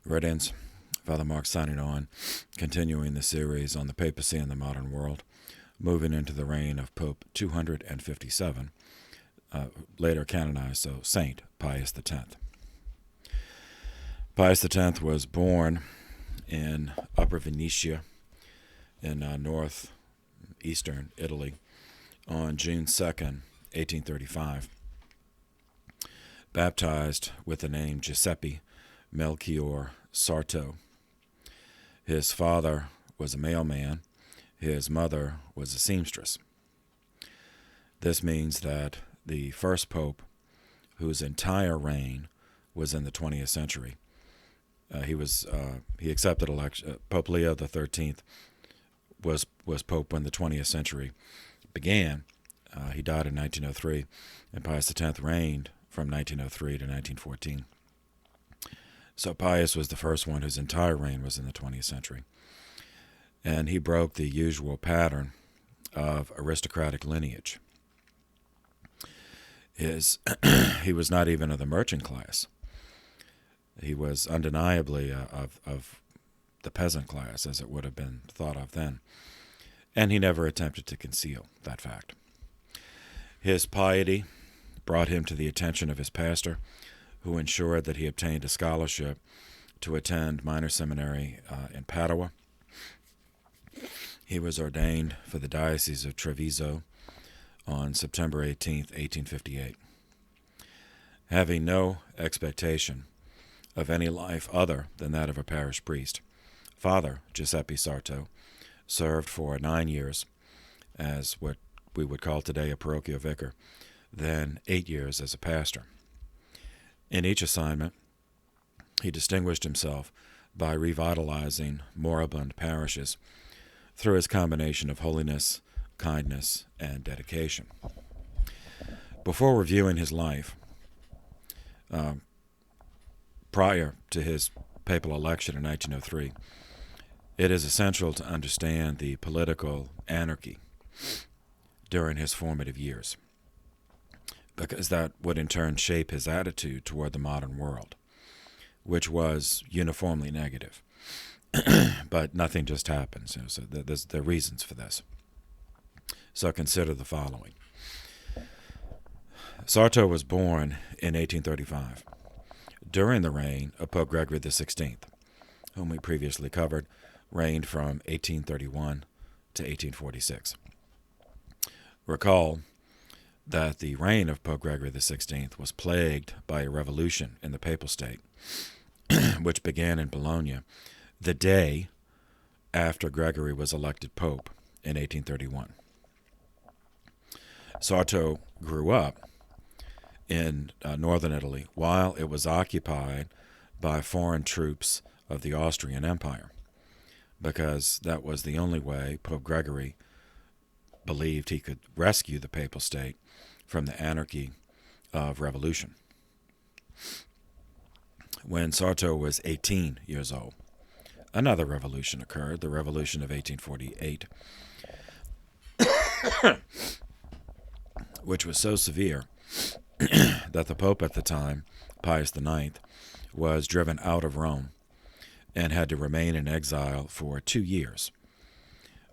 Greetings. Father Mark signing on, continuing the series on the papacy and the modern world, moving into the reign of Pope 257, later canonized, so Saint Pius X. Pius X was born in Upper Venetia in northeastern Italy on June 2nd, 1835. Baptized with the name Giuseppe Melchior Sarto. His father was a mailman. His mother was a seamstress. This means that the first pope, whose entire reign was in the 20th century, he accepted election. Pope Leo XIII was pope when the 20th century began. He died in 1903, and Pius X reigned from 1903 to 1914. So Pius was the first one whose entire reign was in the 20th century. And he broke the usual pattern of aristocratic lineage. He was not even of the merchant class. He was undeniably of the peasant class, as it would have been thought of then. And he never attempted to conceal that fact. His piety brought him to the attention of his pastor, who ensured that he obtained a scholarship to attend minor seminary in Padua. He was ordained for the Diocese of Trevisa on September 18, 1858. Having no expectation of any life other than that of a parish priest, Father Giuseppe Sarto served for 9 years as what we would call today a parochial vicar, then 8 years as a pastor. In each assignment, he distinguished himself by revitalizing moribund parishes through his combination of holiness, kindness, and dedication. Before reviewing his life, prior to his papal election in 1903, it is essential to understand the political anarchy during his formative years, because that would in turn shape his attitude toward the modern world, which was uniformly negative. But nothing just happens. So there are reasons for this. So consider the following. Sarto was born in 1835, during the reign of Pope Gregory XVI, whom we previously covered, reigned from 1831 to 1846. Recall that the reign of Pope Gregory XVI was plagued by a revolution in the papal state, which began in Bologna the day after Gregory was elected pope in 1831. Sarto grew up in northern Italy while it was occupied by foreign troops of the Austrian Empire, because that was the only way Pope Gregory believed he could rescue the papal state from the anarchy of revolution. When Sarto was 18 years old, another revolution occurred, the Revolution of 1848, which was so severe that the Pope at the time, Pius IX, was driven out of Rome and had to remain in exile for 2 years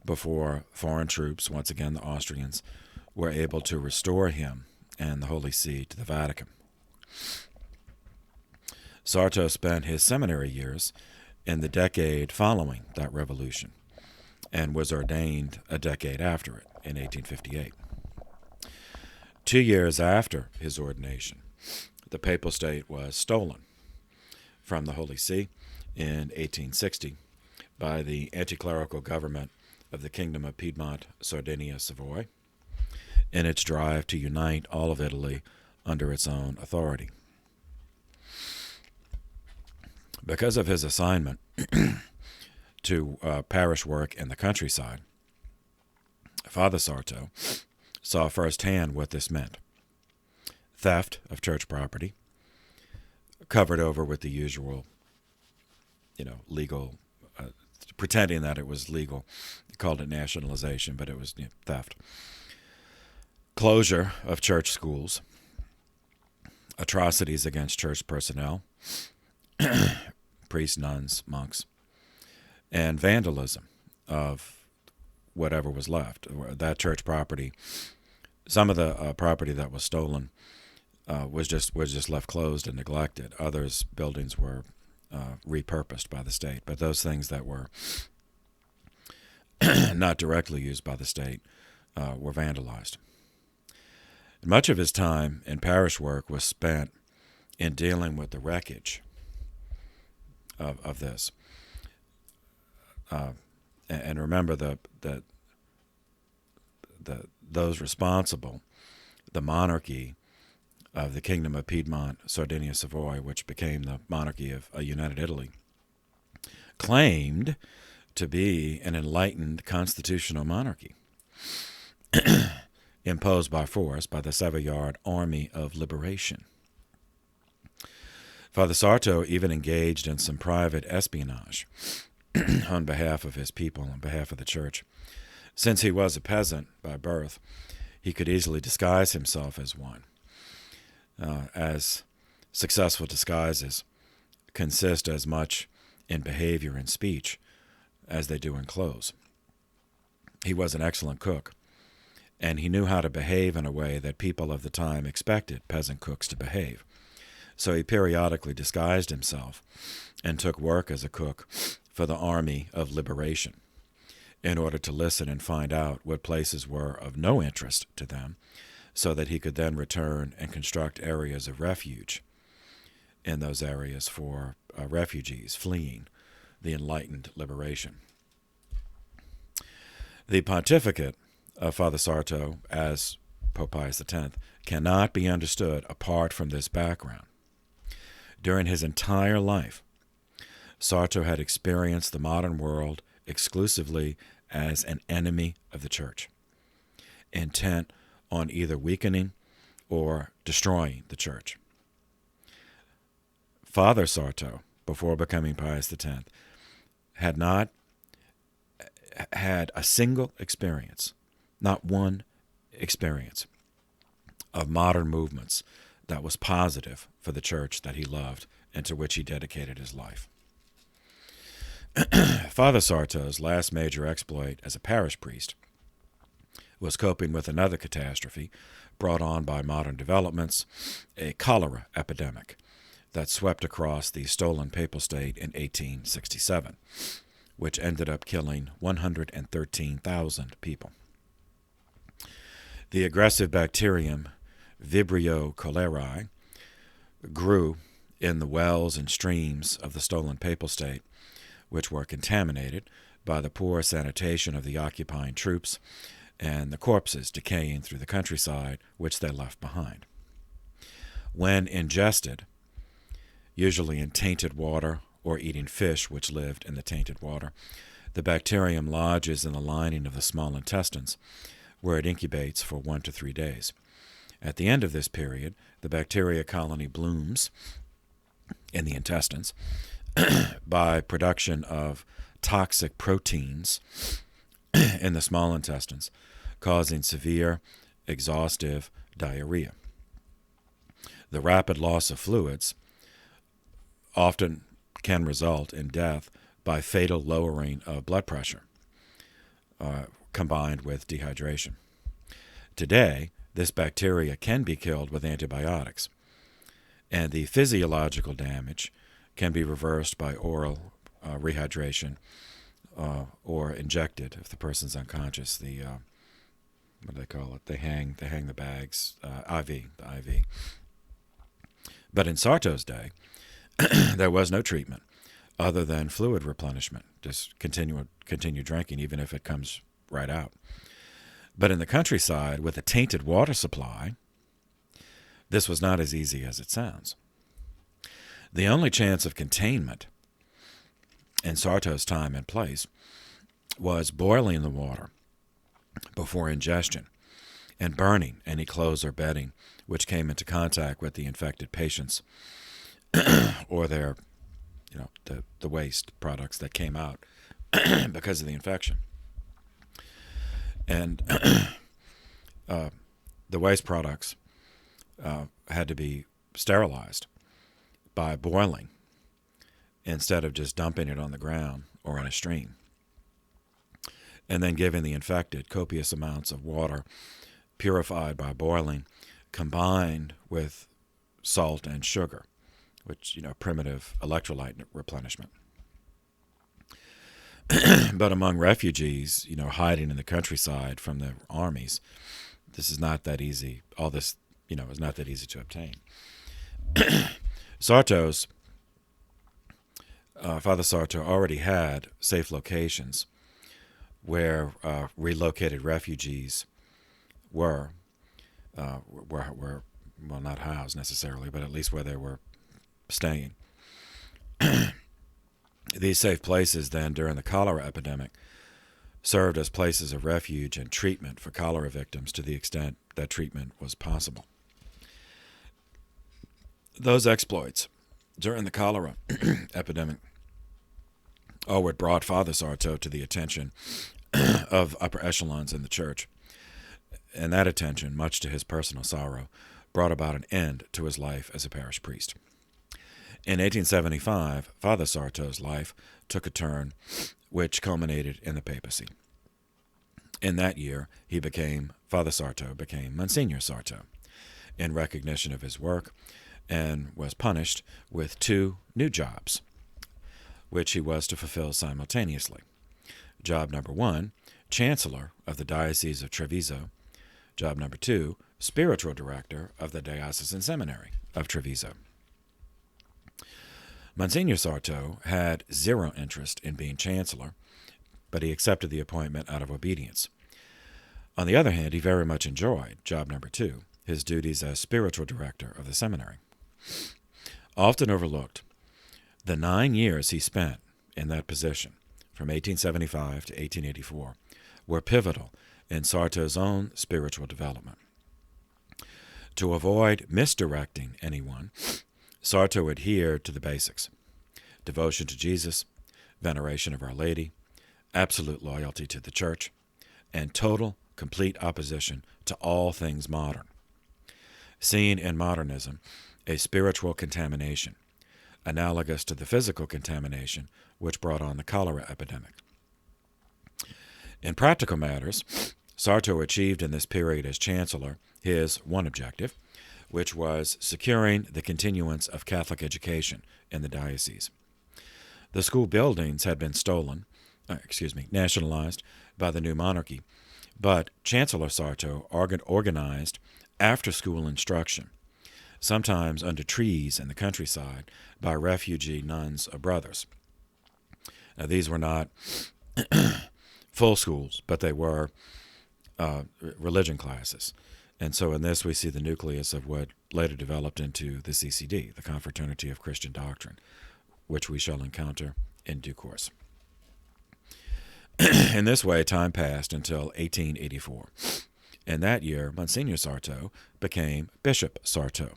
before foreign troops, once again the Austrians, were able to restore him and the Holy See to the Vatican. Sarto spent his seminary years in the decade following that revolution and was ordained a decade after it, in 1858. 2 years after his ordination, the papal state was stolen from the Holy See in 1860 by the anti-clerical government of the Kingdom of Piedmont, Sardinia, Savoy, in its drive to unite all of Italy under its own authority. Because of his assignment to parish work in the countryside, Father Sarto saw firsthand what this meant. Theft of church property, covered over with the usual, legal, pretending that it was legal. He called it nationalization, but it was theft. Closure of church schools, atrocities against church personnel, priests, nuns, monks, and vandalism of whatever was left. That church property, some of the property that was stolen was just left closed and neglected. Others buildings were repurposed by the state, but those things that were not directly used by the state were vandalized. Much of his time in parish work was spent in dealing with the wreckage of this. And remember those responsible, the monarchy of the Kingdom of Piedmont, Sardinia, Savoy, which became the monarchy of a united Italy, claimed to be an enlightened constitutional monarchy imposed by force by the Savoyard Army of Liberation. Father Sarto even engaged in some private espionage on behalf of his people, on behalf of the church. Since he was a peasant by birth, he could easily disguise himself as one, as successful disguises consist as much in behavior and speech as they do in clothes. He was an excellent cook, and he knew how to behave in a way that people of the time expected peasant cooks to behave. So he periodically disguised himself and took work as a cook for the Army of Liberation in order to listen and find out what places were of no interest to them, so that he could then return and construct areas of refuge in those areas for refugees fleeing the enlightened liberation. The pontificate of Father Sarto as Pope Pius X cannot be understood apart from this background. During his entire life, Sarto had experienced the modern world exclusively as an enemy of the Church, intent on either weakening or destroying the Church. Father Sarto, before becoming Pius X, had not had a single experience, not one experience, of modern movements that was positive for the church that he loved and to which he dedicated his life. Father Sarto's last major exploit as a parish priest was coping with another catastrophe brought on by modern developments, a cholera epidemic that swept across the stolen papal state in 1867, which ended up killing 113,000 people. The aggressive bacterium Vibrio cholerae grew in the wells and streams of the stolen papal state, which were contaminated by the poor sanitation of the occupying troops and the corpses decaying through the countryside which they left behind. When ingested, usually in tainted water or eating fish which lived in the tainted water, the bacterium lodges in the lining of the small intestines, where it incubates for 1 to 3 days. At the end of this period, the bacteria colony blooms in the intestines by production of toxic proteins in the small intestines, causing severe, exhaustive diarrhea. The rapid loss of fluids often can result in death by fatal lowering of blood pressure, combined with dehydration. Today, this bacteria can be killed with antibiotics, and the physiological damage can be reversed by oral rehydration or injected if the person's unconscious. The what do they call it? They hang the bags. IV, the IV. But in Sarto's day, there was no treatment other than fluid replenishment. Just continue drinking, even if it comes right out. But in the countryside, with a tainted water supply, this was not as easy as it sounds. The only chance of containment in Sarto's time and place was boiling the water before ingestion and burning any clothes or bedding which came into contact with the infected patients or their, the waste products that came out because of the infection. And the waste products had to be sterilized by boiling instead of just dumping it on the ground or in a stream, and then giving the infected copious amounts of water purified by boiling, combined with salt and sugar, which, primitive electrolyte replenishment. But among refugees, hiding in the countryside from the armies, this is not that easy. All this, is not that easy to obtain. Father Sarto already had safe locations where relocated refugees were well, not housed necessarily, but at least where they were staying. These safe places then, during the cholera epidemic, served as places of refuge and treatment for cholera victims to the extent that treatment was possible. Those exploits during the cholera epidemic are what brought Father Sarto to the attention of upper echelons in the church, and that attention, much to his personal sorrow, brought about an end to his life as a parish priest. In 1875, Father Sarto's life took a turn which culminated in the papacy. In that year, Father Sarto became Monsignor Sarto in recognition of his work, and was punished with 2 new jobs, which he was to fulfill simultaneously. Job number 1, Chancellor of the Diocese of Trevisa. Job number 2, Spiritual Director of the Diocesan Seminary of Trevisa. Monsignor Sarto had 0 interest in being Chancellor, but he accepted the appointment out of obedience. On the other hand, he very much enjoyed, job number 2, his duties as Spiritual Director of the Seminary. Often overlooked, the 9 years he spent in that position, from 1875 to 1884, were pivotal in Sarto's own spiritual development. To avoid misdirecting anyone, Sarto adhered to the basics: devotion to Jesus, veneration of Our Lady, absolute loyalty to the Church, and total, complete opposition to all things modern, seeing in modernism a spiritual contamination, analogous to the physical contamination which brought on the cholera epidemic. In practical matters, Sarto achieved in this period as Chancellor his one objective, which was securing the continuance of Catholic education in the diocese. The school buildings had been nationalized by the new monarchy, but Chancellor Sarto organized after-school instruction, sometimes under trees in the countryside by refugee nuns or brothers. Now, these were not full schools, but they were religion classes. And so in this we see the nucleus of what later developed into the CCD, the Confraternity of Christian Doctrine, which we shall encounter in due course. In this way, time passed until 1884. In that year, Monsignor Sarto became Bishop Sarto,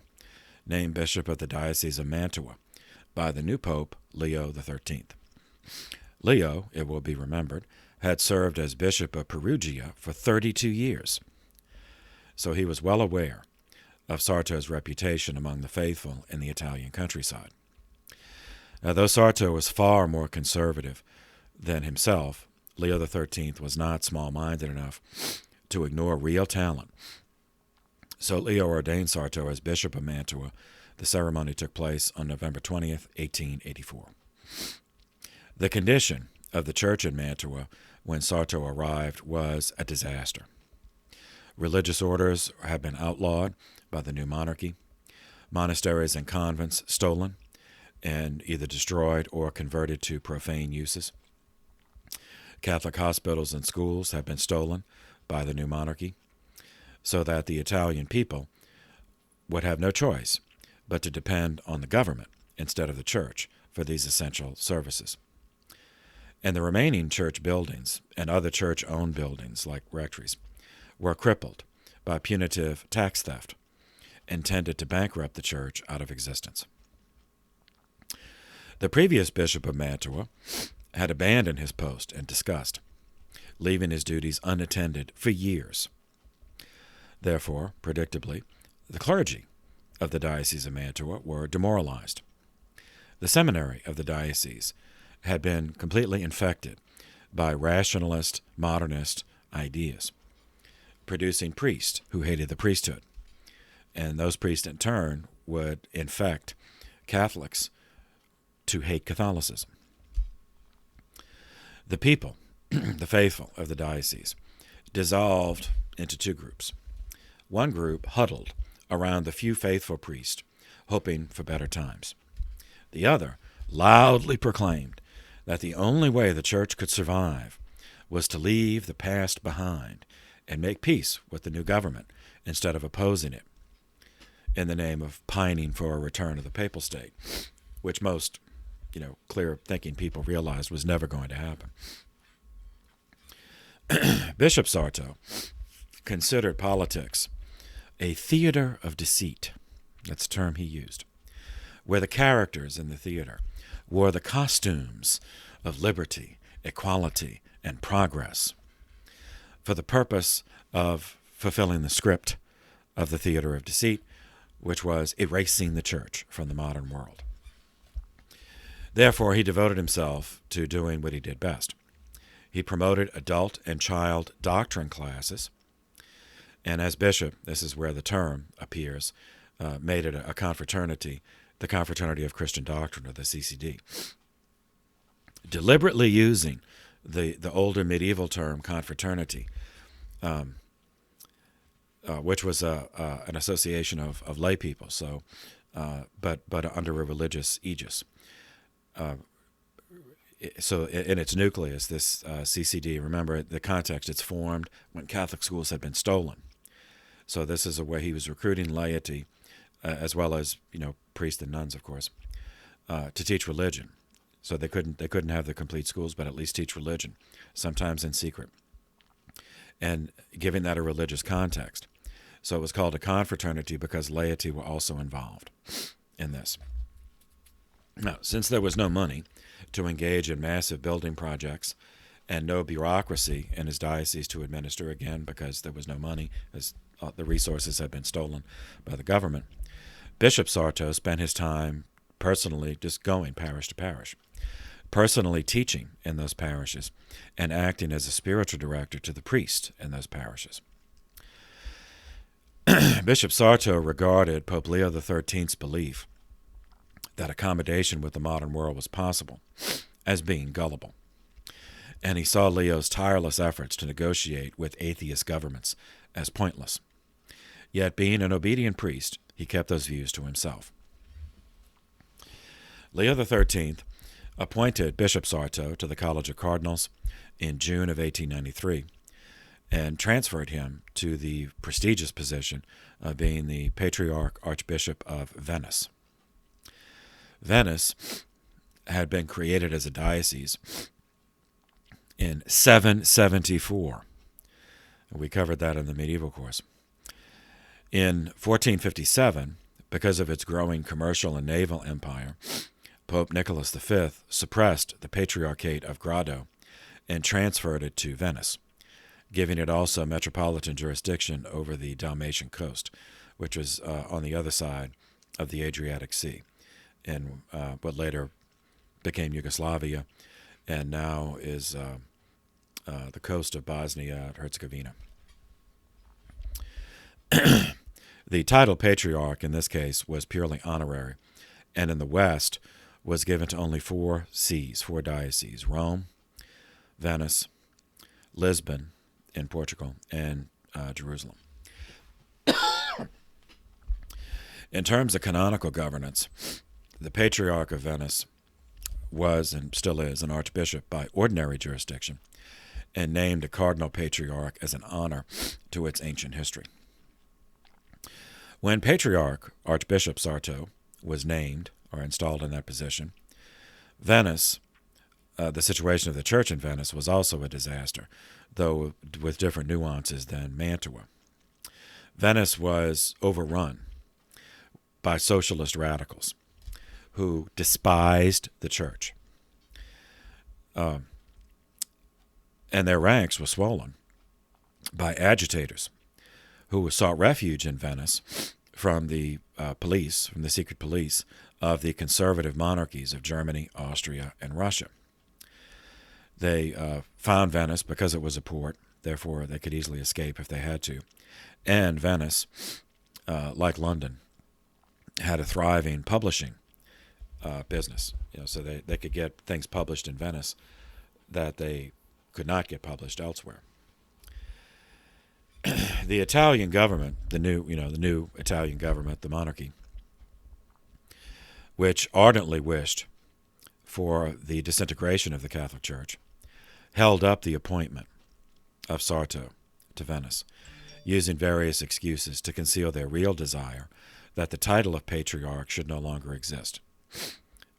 named Bishop of the Diocese of Mantua by the new Pope, Leo XIII. Leo, it will be remembered, had served as Bishop of Perugia for 32 years. So he was well aware of Sarto's reputation among the faithful in the Italian countryside. Now, though Sarto was far more conservative than himself, Leo XIII was not small-minded enough to ignore real talent. So Leo ordained Sarto as Bishop of Mantua. The ceremony took place on November 20th, 1884. The condition of the church in Mantua when Sarto arrived was a disaster. Religious orders had been outlawed by the new monarchy, monasteries and convents stolen and either destroyed or converted to profane uses. Catholic hospitals and schools had been stolen by the new monarchy, so that the Italian people would have no choice but to depend on the government instead of the church for these essential services. And the remaining church buildings and other church-owned buildings, like rectories, were crippled by punitive tax theft intended to bankrupt the church out of existence. The previous bishop of Mantua had abandoned his post in disgust, leaving his duties unattended for years. Therefore, predictably, the clergy of the Diocese of Mantua were demoralized. The seminary of the diocese had been completely infected by rationalist, modernist ideas, producing priests who hated the priesthood. And those priests, in turn, would infect Catholics to hate Catholicism. The people, the faithful of the diocese, dissolved into two groups. One group huddled around the few faithful priests, hoping for better times. The other loudly proclaimed that the only way the church could survive was to leave the past behind and make peace with the new government instead of opposing it, in the name of pining for a return of the papal state, which most, clear-thinking people realized was never going to happen. Bishop Sarto considered politics a theater of deceit. That's the term he used, where the characters in the theater wore the costumes of liberty, equality, and progress for the purpose of fulfilling the script of the theater of deceit, which was erasing the church from the modern world. Therefore, he devoted himself to doing what he did best. He promoted adult and child doctrine classes, and as bishop, this is where the term appears, made it a confraternity, the Confraternity of Christian Doctrine, or the CCD. Deliberately using the older medieval term confraternity, which was an association of lay people, but under a religious aegis. So in its nucleus, this CCD, remember the context, it's formed when Catholic schools had been stolen. So this is a way he was recruiting laity, as well as priests and nuns, of course, to teach religion. So they couldn't have the complete schools, but at least teach religion, sometimes in secret, and giving that a religious context. So it was called a confraternity because laity were also involved in this. Now, since there was no money to engage in massive building projects and no bureaucracy in his diocese to administer, again because there was no money, as the resources had been stolen by the government, Bishop Sarto spent his time personally just going parish to parish, personally teaching in those parishes and acting as a spiritual director to the priest in those parishes. Bishop Sarto regarded Pope Leo XIII's belief that accommodation with the modern world was possible as being gullible, and he saw Leo's tireless efforts to negotiate with atheist governments as pointless. Yet, being an obedient priest, he kept those views to himself. Leo XIII appointed Bishop Sarto to the College of Cardinals in June of 1893 and transferred him to the prestigious position of being the Patriarch Archbishop of Venice. Venice had been created as a diocese in 774. We covered that in the medieval course. In 1457, because of its growing commercial and naval empire, Pope Nicholas V suppressed the Patriarchate of Grado and transferred it to Venice, giving it also metropolitan jurisdiction over the Dalmatian coast, which was on the other side of the Adriatic Sea, in what later became Yugoslavia and now is the coast of Bosnia and Herzegovina. The title Patriarch in this case was purely honorary, and in the West was given to only four dioceses: Rome, Venice, Lisbon in Portugal, and Jerusalem. In terms of canonical governance, the Patriarch of Venice was and still is an archbishop by ordinary jurisdiction, and named a cardinal patriarch as an honor to its ancient history. When Patriarch Archbishop Sarto was named or installed in that position, Venice, the situation of the church in Venice was also a disaster, though with different nuances than Mantua. Venice was overrun by socialist radicals who despised the church. And their ranks were swollen by agitators who sought refuge in Venice from the police, from the secret police of the conservative monarchies of Germany, Austria, and Russia. They found Venice because it was a port, therefore they could easily escape if they had to. And Venice, like London, had a thriving publishing business. So they could get things published in Venice that they could not get published elsewhere. The Italian government, the new Italian government, the monarchy, which ardently wished for the disintegration of the Catholic Church, held up the appointment of Sarto to Venice, using various excuses to conceal their real desire that the title of patriarch should no longer exist.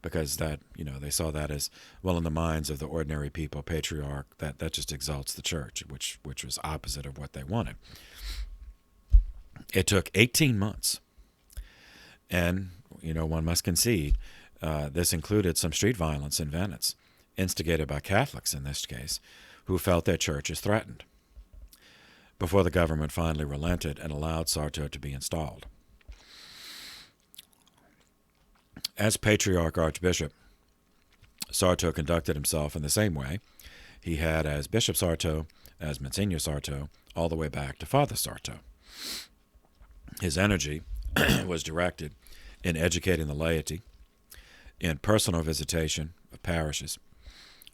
Because that, they saw that as, well, in the minds of the ordinary people, patriarch, that just exalts the church, which was opposite of what they wanted. It took 18 months. And, one must concede, this included some street violence in Venice, instigated by Catholics in this case, who felt their churches threatened, before the government finally relented and allowed Sarto to be installed. As Patriarch Archbishop, Sarto conducted himself in the same way he had as Bishop Sarto, as Monsignor Sarto, all the way back to Father Sarto. His energy was directed in educating the laity, in personal visitation of parishes,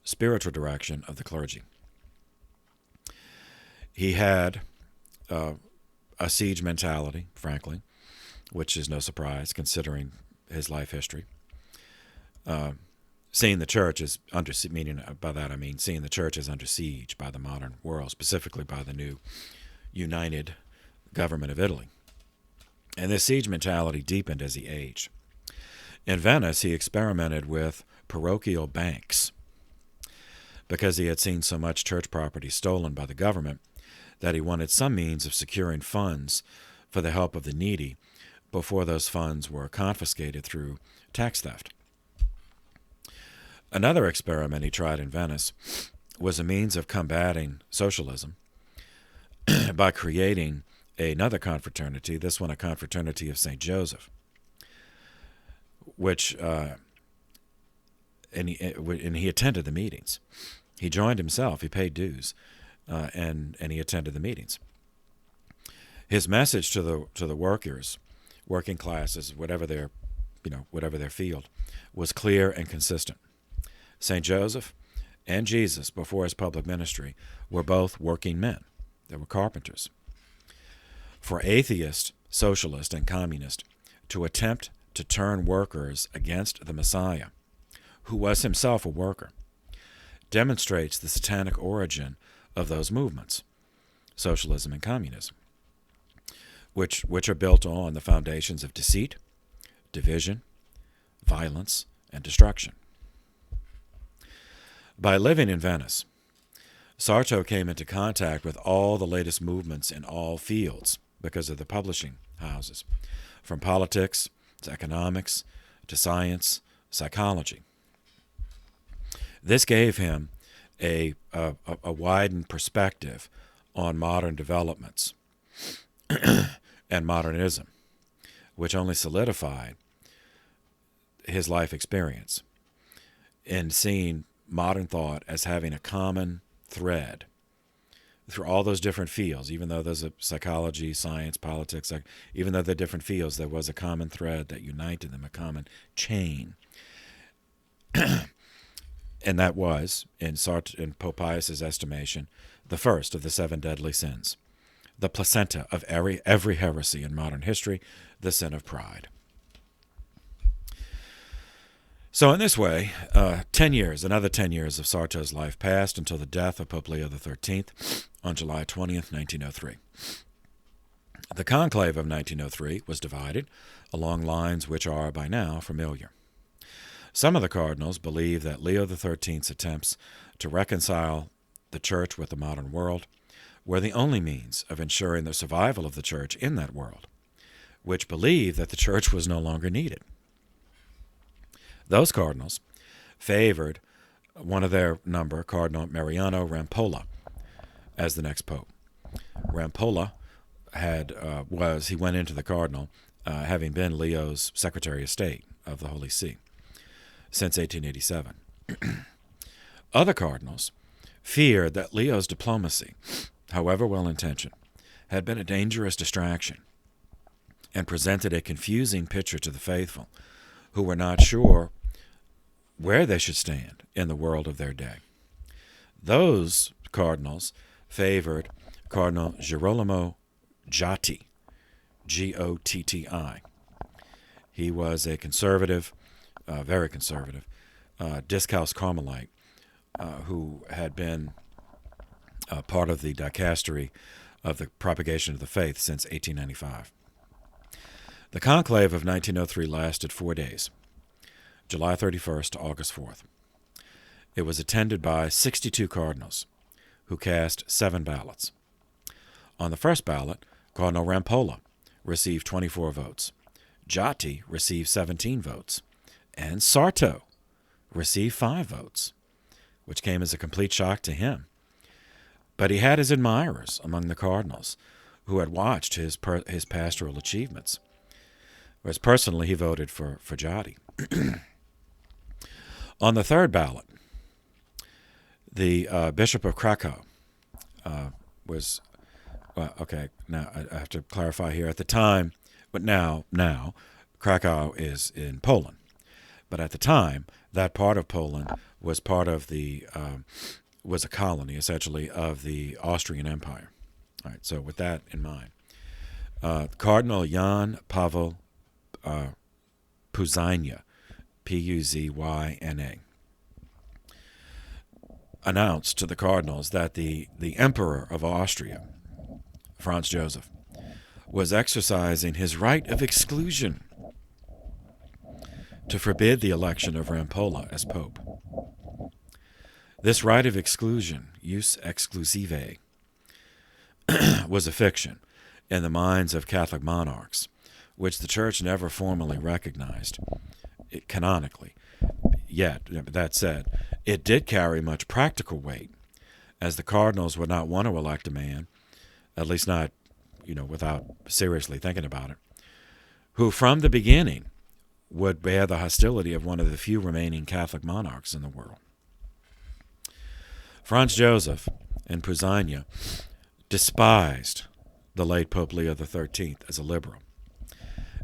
spiritual direction of the clergy. He had a siege mentality, frankly, which is no surprise considering his life history. Seeing the church as under, meaning by that I mean seeing the church as under siege by the modern world, specifically by the new united government of Italy. And this siege mentality deepened as he aged. In Venice, he experimented with parochial banks because he had seen so much church property stolen by the government that he wanted some means of securing funds for the help of the needy before those funds were confiscated through tax theft. Another experiment he tried in Venice was a means of combating socialism by creating another confraternity, this one a confraternity of St. Joseph, which and he attended the meetings. He joined himself. He paid dues, and he attended the meetings. His message to the workers, working classes, whatever their field, was clear and consistent. St. Joseph and Jesus, before his public ministry, were both working men. They were carpenters. For atheist, socialist, and communist to attempt to turn workers against the Messiah, who was himself a worker, demonstrates the satanic origin of those movements, socialism and communism, which are built on the foundations of deceit, division, violence, and destruction. By living in Venice, Sarto came into contact with all the latest movements in all fields because of the publishing houses, from politics to economics to science, psychology. This gave him a widened perspective on modern developments and modernism, which only solidified his life experience in seeing modern thought as having a common thread through all those different fields. Even though there's a psychology, science, politics, even though they're different fields, there was a common thread that united them, a common chain. And that was, in Pope Pius's estimation, the first of the 7 deadly sins, the placenta of every heresy in modern history, the sin of pride. So in this way, another 10 years of Sarto's life passed until the death of Pope Leo XIII on July 20th, 1903. The Conclave of 1903 was divided along lines which are by now familiar. Some of the cardinals believe that Leo XIII's attempts to reconcile the Church with the modern world were the only means of ensuring the survival of the Church in that world, which believed that the Church was no longer needed. Those cardinals favored one of their number, Cardinal Mariano Rampolla, as the next pope. Rampolla he went into the cardinal having been Leo's Secretary of State of the Holy See since 1887. Other cardinals feared that Leo's diplomacy, however well-intentioned, had been a dangerous distraction and presented a confusing picture to the faithful who were not sure where they should stand in the world of their day. Those cardinals favored Cardinal Girolamo Gatti, Gotti. He was a conservative, very conservative, Discalced Carmelite who had been part of the dicastery of the propagation of the faith since 1895. The conclave of 1903 lasted 4 days, July 31st to August 4th. It was attended by 62 cardinals, who cast 7 ballots. On the first ballot, Cardinal Rampolla received 24 votes, Gatti received 17 votes, and Sarto received 5 votes, which came as a complete shock to him. But he had his admirers among the cardinals who had watched his pastoral achievements, whereas personally he voted for Gatti. On the third ballot, the Bishop of Krakow was, now I have to clarify here, at the time, but now Krakow is in Poland. But at the time, that part of Poland was part of was a colony, essentially, of the Austrian Empire. All right, so with that in mind, Cardinal Jan Pavel Puzyna, Puzyna, announced to the cardinals that the Emperor of Austria, Franz Joseph, was exercising his right of exclusion to forbid the election of Rampolla as pope. This right of exclusion, jus exclusivae, was a fiction in the minds of Catholic monarchs, which the Church never formally recognized canonically. Yet, that said, it did carry much practical weight, as the cardinals would not want to elect a man, at least not, without seriously thinking about it, who from the beginning would bear the hostility of one of the few remaining Catholic monarchs in the world. Franz Joseph and Puzyna despised the late Pope Leo XIII as a liberal,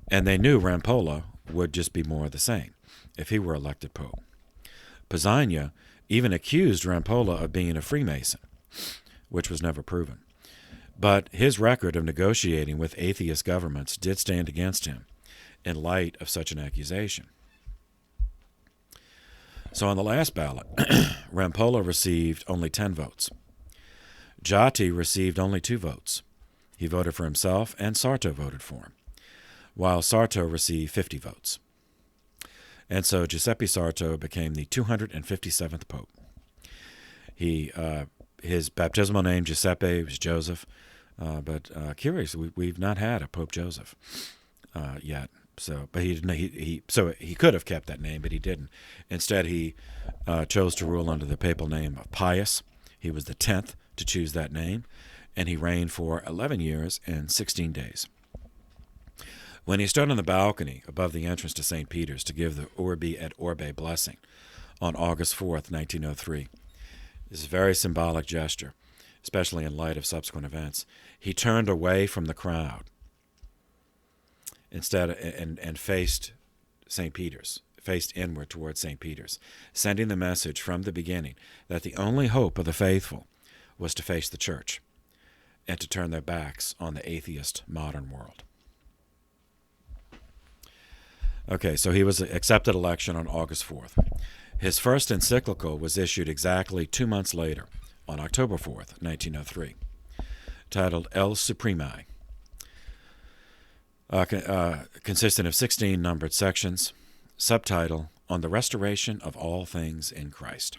and they knew Rampolla would just be more of the same if he were elected pope. Puzyna even accused Rampolla of being a Freemason, which was never proven. But his record of negotiating with atheist governments did stand against him in light of such an accusation. So on the last ballot, Rampolla received only 10 votes. Gatti received only 2 votes. He voted for himself, and Sarto voted for him, while Sarto received 50 votes. And so Giuseppe Sarto became the 257th pope. His baptismal name, Giuseppe, was Joseph, but curious, we've not had a Pope Joseph yet. So, but he could have kept that name, but he didn't. Instead, he chose to rule under the papal name of Pius. He was the 10th to choose that name, and he reigned for 11 years and 16 days. When he stood on the balcony above the entrance to St. Peter's to give the Urbi et Orbe blessing on August 4th, 1903, this is a very symbolic gesture, especially in light of subsequent events. He turned away from the crowd instead and faced St. Peter's, faced inward towards St. Peter's, sending the message from the beginning that the only hope of the faithful was to face the Church and to turn their backs on the atheist modern world. Okay, so he was accepted election on August 4th. His first encyclical was issued exactly 2 months later, on October 4th, 1903, titled El Supremi, consisting of 16 numbered sections, subtitle, On the Restoration of All Things in Christ.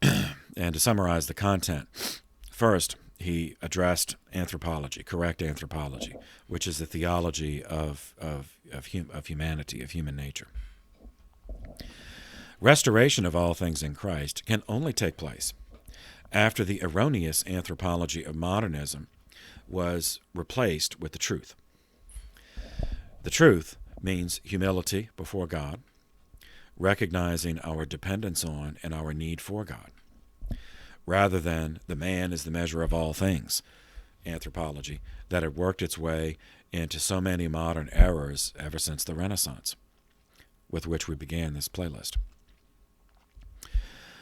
And to summarize the content, first, he addressed anthropology, correct anthropology, which is the theology of humanity, of human nature. Restoration of all things in Christ can only take place after the erroneous anthropology of modernism was replaced with the truth. The truth means humility before God, recognizing our dependence on and our need for God, rather than the man is the measure of all things, anthropology, that had worked its way into so many modern errors ever since the Renaissance, with which we began this playlist.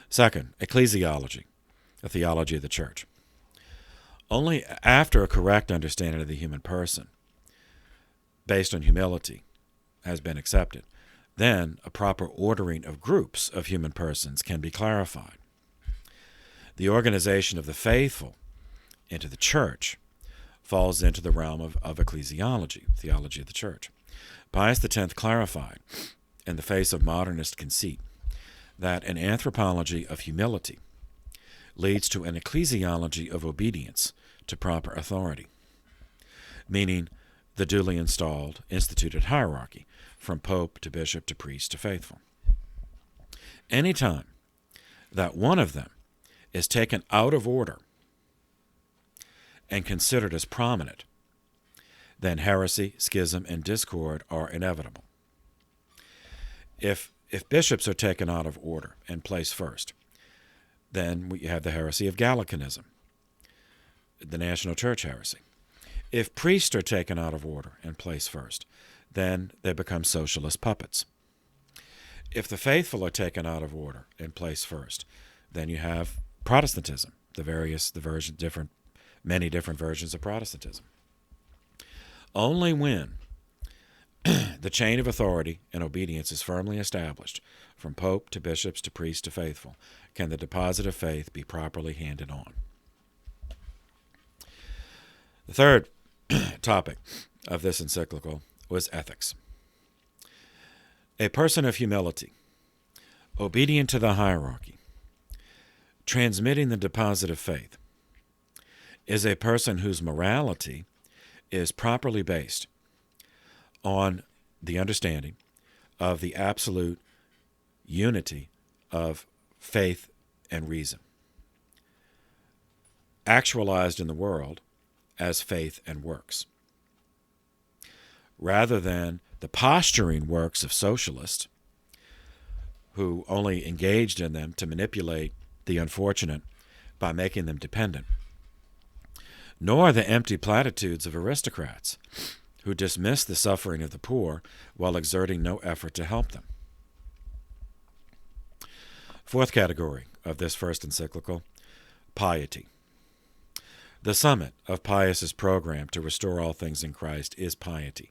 Second, ecclesiology, a theology of the church. Only after a correct understanding of the human person, based on humility, has been accepted, then a proper ordering of groups of human persons can be clarified. The organization of the faithful into the church falls into the realm of ecclesiology, theology of the church. Pius X clarified, in the face of modernist conceit, that an anthropology of humility leads to an ecclesiology of obedience to proper authority, meaning the duly installed, instituted hierarchy, from pope to bishop to priest to faithful. Any time that one of them is taken out of order and considered as prominent, then heresy, schism, and discord are inevitable. If bishops are taken out of order and placed first, then we have the heresy of Gallicanism, the national church heresy. If priests are taken out of order and placed first, then they become socialist puppets. If the faithful are taken out of order and placed first, then you have Protestantism, many different versions of Protestantism. Only when the chain of authority and obedience is firmly established, from pope to bishops to priests to faithful, can the deposit of faith be properly handed on. The third topic of this encyclical was ethics. A person of humility, obedient to the hierarchy, transmitting the deposit of faith, is a person whose morality is properly based on the understanding of the absolute unity of faith and reason, actualized in the world as faith and works, rather than the posturing works of socialists who only engaged in them to manipulate the unfortunate by making them dependent, nor the empty platitudes of aristocrats who dismiss the suffering of the poor while exerting no effort to help them. Fourth category of this first encyclical, piety. The summit of Pius's program to restore all things in Christ is piety.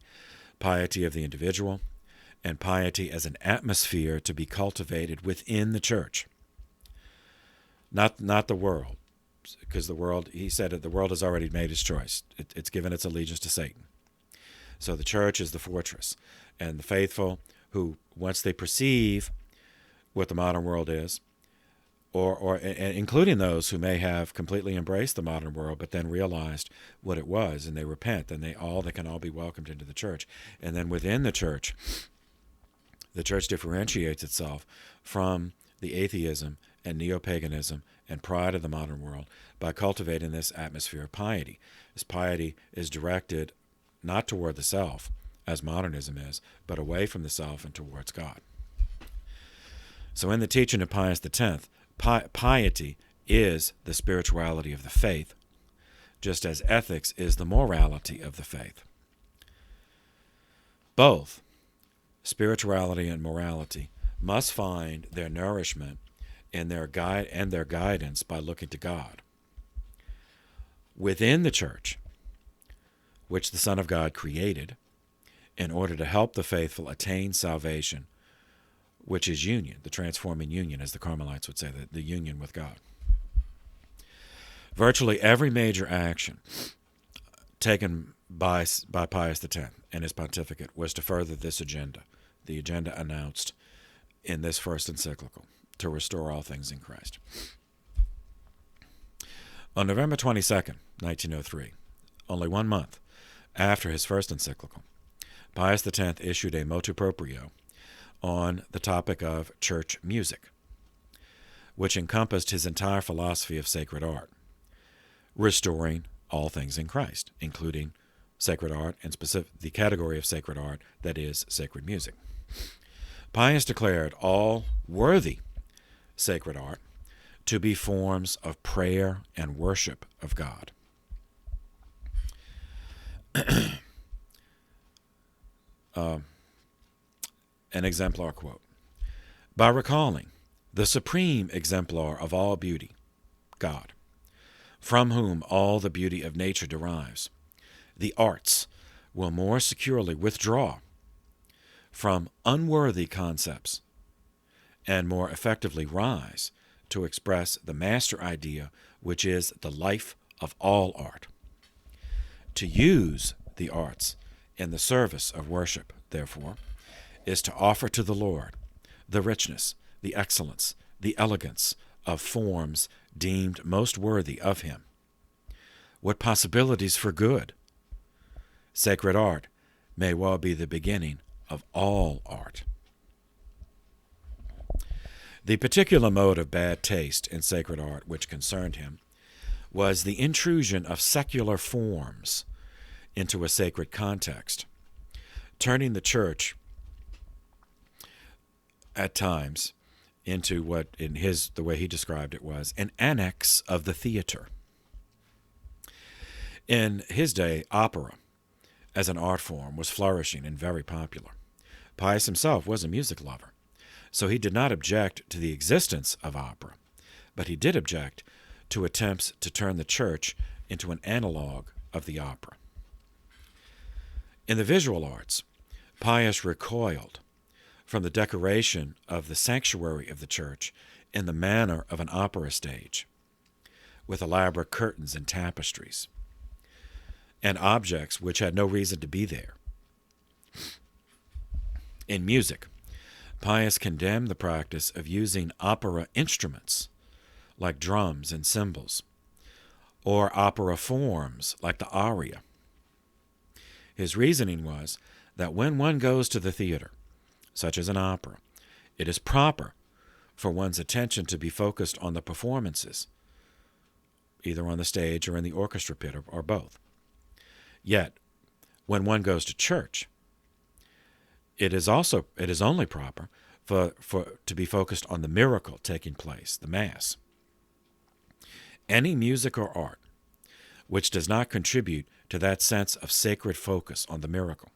Piety of the individual, and piety as an atmosphere to be cultivated within the church. Not the world, because the world, he said that the world has already made its choice. It's given its allegiance to Satan. So the church is the fortress, and the faithful who, once they perceive what the modern world is, or including those who may have completely embraced the modern world but then realized what it was and they repent, then they can all be welcomed into the church. And then within the church differentiates itself from the atheism and neo-paganism and pride of the modern world by cultivating this atmosphere of piety. This piety is directed not toward the self, as modernism is, but away from the self and towards God. So in the teaching of Pius X, piety is the spirituality of the faith, just as ethics is the morality of the faith. Both spirituality and morality must find their nourishment in their guidance by looking to God. Within the church, which the Son of God created in order to help the faithful attain salvation, which is union, the transforming union, as the Carmelites would say, the union with God. Virtually every major action taken by Pius X and his pontificate was to further this agenda, the agenda announced in this first encyclical, to restore all things in Christ. On November 22nd, 1903, only 1 month after his first encyclical, Pius X issued a motu proprio on the topic of church music, which encompassed his entire philosophy of sacred art, restoring all things in Christ, including sacred art, and the category of sacred art that is sacred music. Pius declared all worthy sacred art to be forms of prayer and worship of God. An exemplar quote. By recalling the supreme exemplar of all beauty, God, from whom all the beauty of nature derives, the arts will more securely withdraw from unworthy concepts and more effectively rise to express the master idea, which is the life of all art. To use the arts in the service of worship, therefore, is to offer to the Lord the richness, the excellence, the elegance of forms deemed most worthy of him. What possibilities for good! Sacred art may well be the beginning of all art. The particular mode of bad taste in sacred art which concerned him was the intrusion of secular forms into a sacred context, turning the church at times into what, in the way he described it, was an annex of the theater. In his day, opera, as an art form, was flourishing and very popular. Pius himself was a music lover, so he did not object to the existence of opera, but he did object to attempts to turn the church into an analog of the opera. In the visual arts, Pius recoiled from the decoration of the sanctuary of the church in the manner of an opera stage, with elaborate curtains and tapestries, and objects which had no reason to be there. In music, Pius condemned the practice of using opera instruments like drums and cymbals, or opera forms like the aria. His reasoning was that when one goes to the theater, such as an opera, it is proper for one's attention to be focused on the performances, either on the stage or in the orchestra pit, or both. Yet, when one goes to church, it is only proper to be focused on the miracle taking place, the Mass. Any music or art which does not contribute to that sense of sacred focus on the miracle,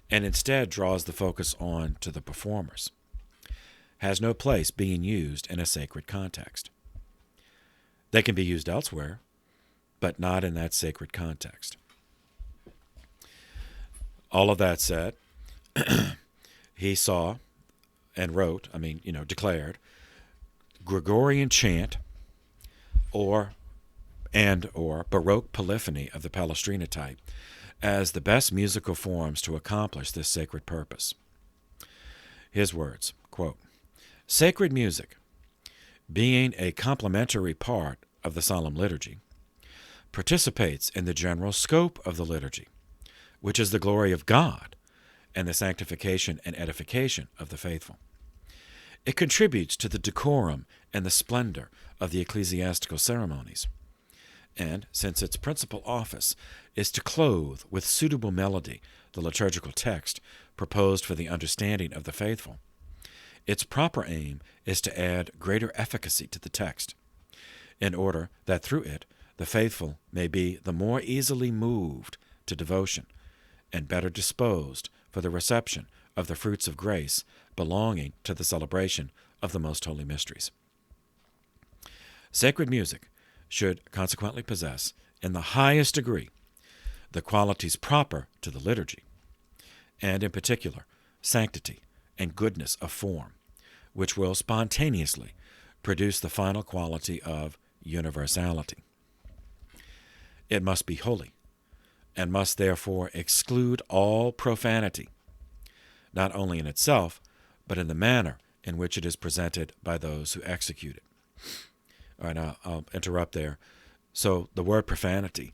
and instead draws the focus on to the performers, has no place being used in a sacred context. They can be used elsewhere, but not in that sacred context. All of that said, he saw and wrote, declared, Gregorian chant or Baroque polyphony of the Palestrina type as the best musical forms to accomplish this sacred purpose. His words, quote, "Sacred music, being a complementary part of the solemn liturgy, participates in the general scope of the liturgy, which is the glory of God and the sanctification and edification of the faithful. It contributes to the decorum and the splendor of the ecclesiastical ceremonies. And since its principal office is to clothe with suitable melody the liturgical text proposed for the understanding of the faithful, its proper aim is to add greater efficacy to the text, in order that through it the faithful may be the more easily moved to devotion and better disposed for the reception of the fruits of grace belonging to the celebration of the most holy mysteries. Sacred music should consequently possess, in the highest degree, the qualities proper to the liturgy, and in particular, sanctity and goodness of form, which will spontaneously produce the final quality of universality. It must be holy, and must therefore exclude all profanity, not only in itself, but in the manner in which it is presented by those who execute it." All right, now I'll interrupt there. So the word profanity,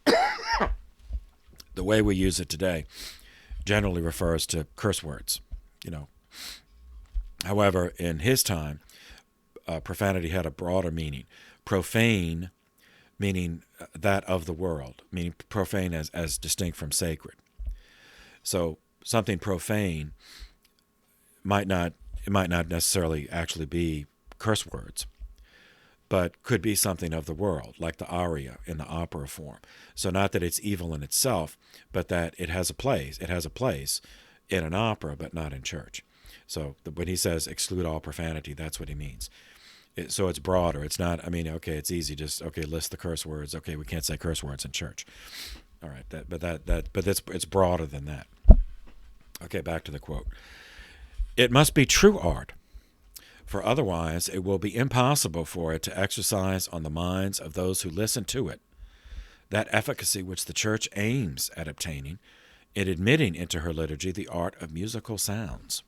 the way we use it today, generally refers to curse words, However, in his time, profanity had a broader meaning. Profane meaning that of the world, meaning profane as distinct from sacred. So something profane might not necessarily actually be curse words, but could be something of the world, like the aria in the opera form. So not that it's evil in itself, but that it has a place. It has a place in an opera, but not in church. So when he says exclude all profanity, that's what he means. So it's broader. It's not, okay, it's easy. Just, okay, list the curse words. Okay, we can't say curse words in church. All right, it's broader than that. Okay, back to the quote. It must be true art, for otherwise it will be impossible for it to exercise on the minds of those who listen to it that efficacy which the Church aims at obtaining in admitting into her liturgy the art of musical sounds.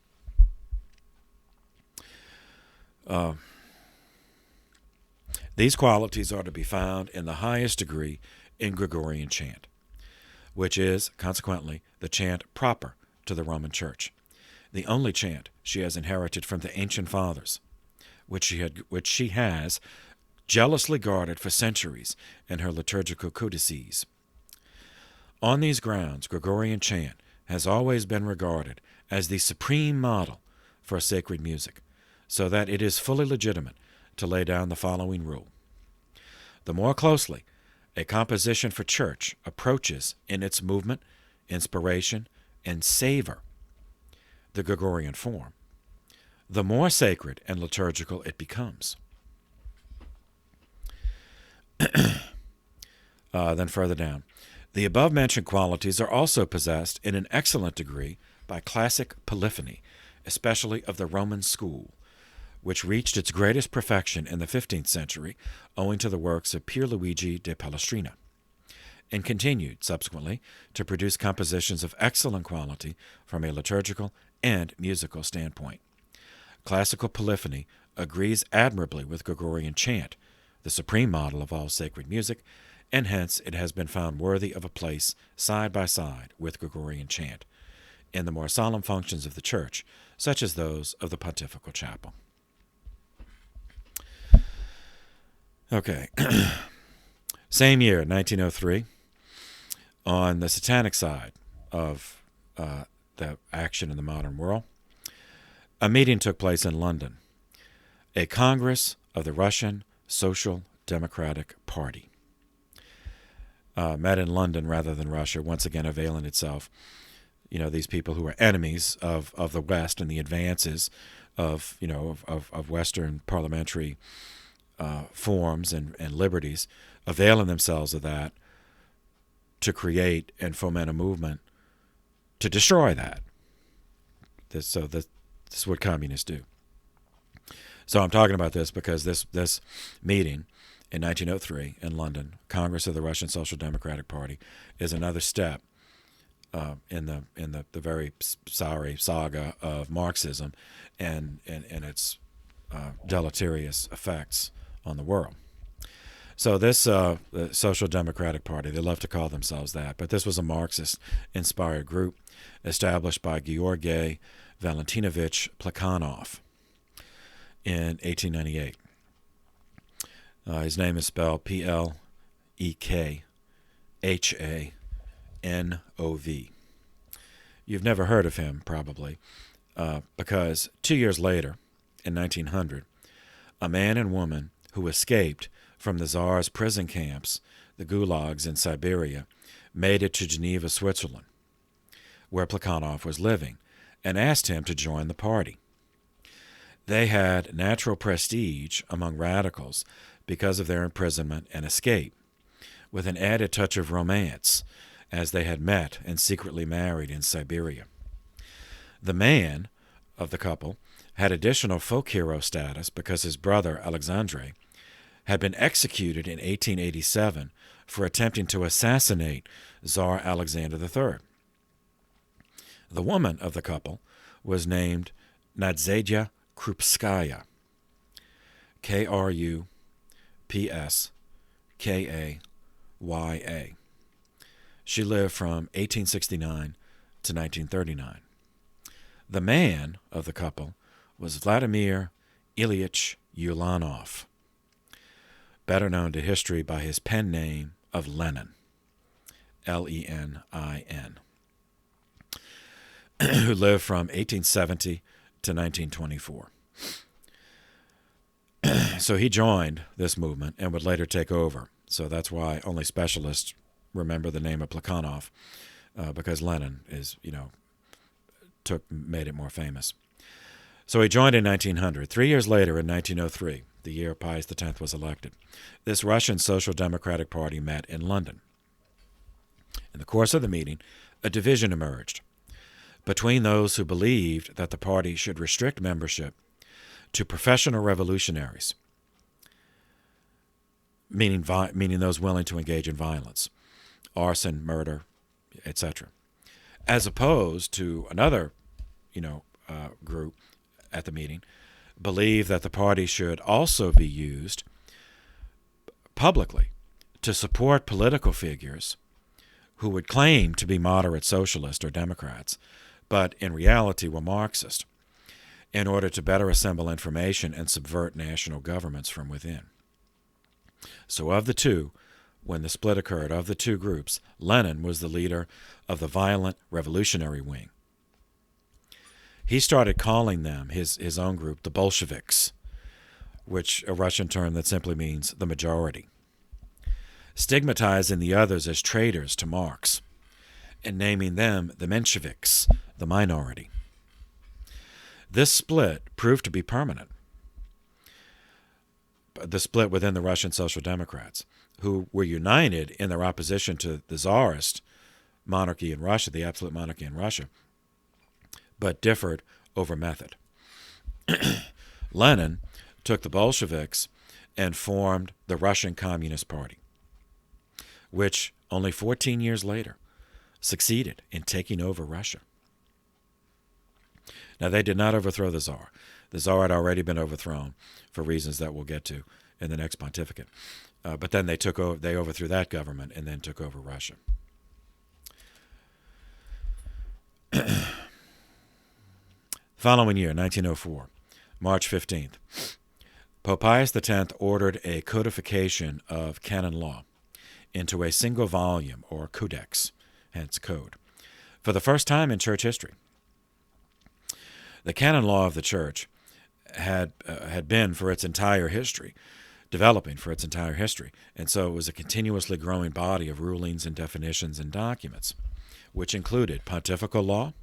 These qualities are to be found in the highest degree in Gregorian chant, which is, consequently, the chant proper to the Roman Church, the only chant she has inherited from the ancient fathers, which she has jealously guarded for centuries in her liturgical codices. On these grounds, Gregorian chant has always been regarded as the supreme model for sacred music, so that it is fully legitimate to lay down the following rule. The more closely a composition for church approaches in its movement, inspiration, and savor the Gregorian form, the more sacred and liturgical it becomes. Then further down, the above-mentioned qualities are also possessed in an excellent degree by classic polyphony, especially of the Roman school, which reached its greatest perfection in the 15th century owing to the works of Pierluigi de Palestrina, and continued, subsequently, to produce compositions of excellent quality from a liturgical and musical standpoint. Classical polyphony agrees admirably with Gregorian chant, the supreme model of all sacred music, and hence it has been found worthy of a place side by side with Gregorian chant in the more solemn functions of the Church, such as those of the Pontifical Chapel. Okay. Same year, 1903, on the satanic side of the action in the modern world, a meeting took place in London, a Congress of the Russian Social Democratic Party. Met in London rather than Russia, once again availing itself, these people who are enemies of the West and the advances of Western parliamentary forms and liberties, availing themselves of that to create and foment a movement to destroy that. This is what communists do. So I'm talking about this because this meeting in 1903 in London, Congress of the Russian Social Democratic Party, is another step in the very sorry saga of Marxism and its deleterious effects on the world. So this the Social Democratic Party, they love to call themselves that, but this was a Marxist-inspired group established by Georgy Valentinovich Plekhanov in 1898. His name is spelled Plekhanov. You've never heard of him, probably, because 2 years later, in 1900, a man and woman who escaped from the Tsar's prison camps, the gulags in Siberia, made it to Geneva, Switzerland, where Plekhanov was living, and asked him to join the party. They had natural prestige among radicals because of their imprisonment and escape, with an added touch of romance, as they had met and secretly married in Siberia. The man of the couple had additional folk hero status because his brother, Alexandre, had been executed in 1887 for attempting to assassinate Tsar Alexander III. The woman of the couple was named Nadezhda Krupskaya, Krupskaya. She lived from 1869 to 1939. The man of the couple was Vladimir Ilyich Yulanov. better known to history by his pen name of Lenin, Lenin, who lived from 1870 to 1924. So he joined this movement and would later take over. So that's why only specialists remember the name of Plekhanov, because Lenin made it more famous. So he joined in 1900. 3 years later, in 1903, the year Pius X was elected, this Russian Social Democratic Party met in London. In the course of the meeting, a division emerged between those who believed that the party should restrict membership to professional revolutionaries, meaning those willing to engage in violence, arson, murder, etc., as opposed to another, group at the meeting, believed that the party should also be used publicly to support political figures who would claim to be moderate socialists or Democrats, but in reality were Marxist, in order to better assemble information and subvert national governments from within. So of the two, when the split occurred, of the two groups, Lenin was the leader of the violent revolutionary wing. He started calling them, his own group, the Bolsheviks, which a Russian term that simply means the majority, stigmatizing the others as traitors to Marx, and naming them the Mensheviks, the minority. This split proved to be permanent. The split within the Russian Social Democrats, who were united in their opposition to the Tsarist monarchy in Russia, the absolute monarchy in Russia, but differed over method. Lenin took the Bolsheviks and formed the Russian Communist Party, which only 14 years later succeeded in taking over Russia. Now, they did not overthrow the Tsar. The Tsar had already been overthrown for reasons that we'll get to in the next pontificate. But then they overthrew that government and then took over Russia. Following year, 1904, March 15th, Pope Pius X ordered a codification of canon law into a single volume, or codex, hence code, for the first time in church history. The canon law of the church had been for its entire history, developing for its entire history, and so it was a continuously growing body of rulings and definitions and documents, which included pontifical law,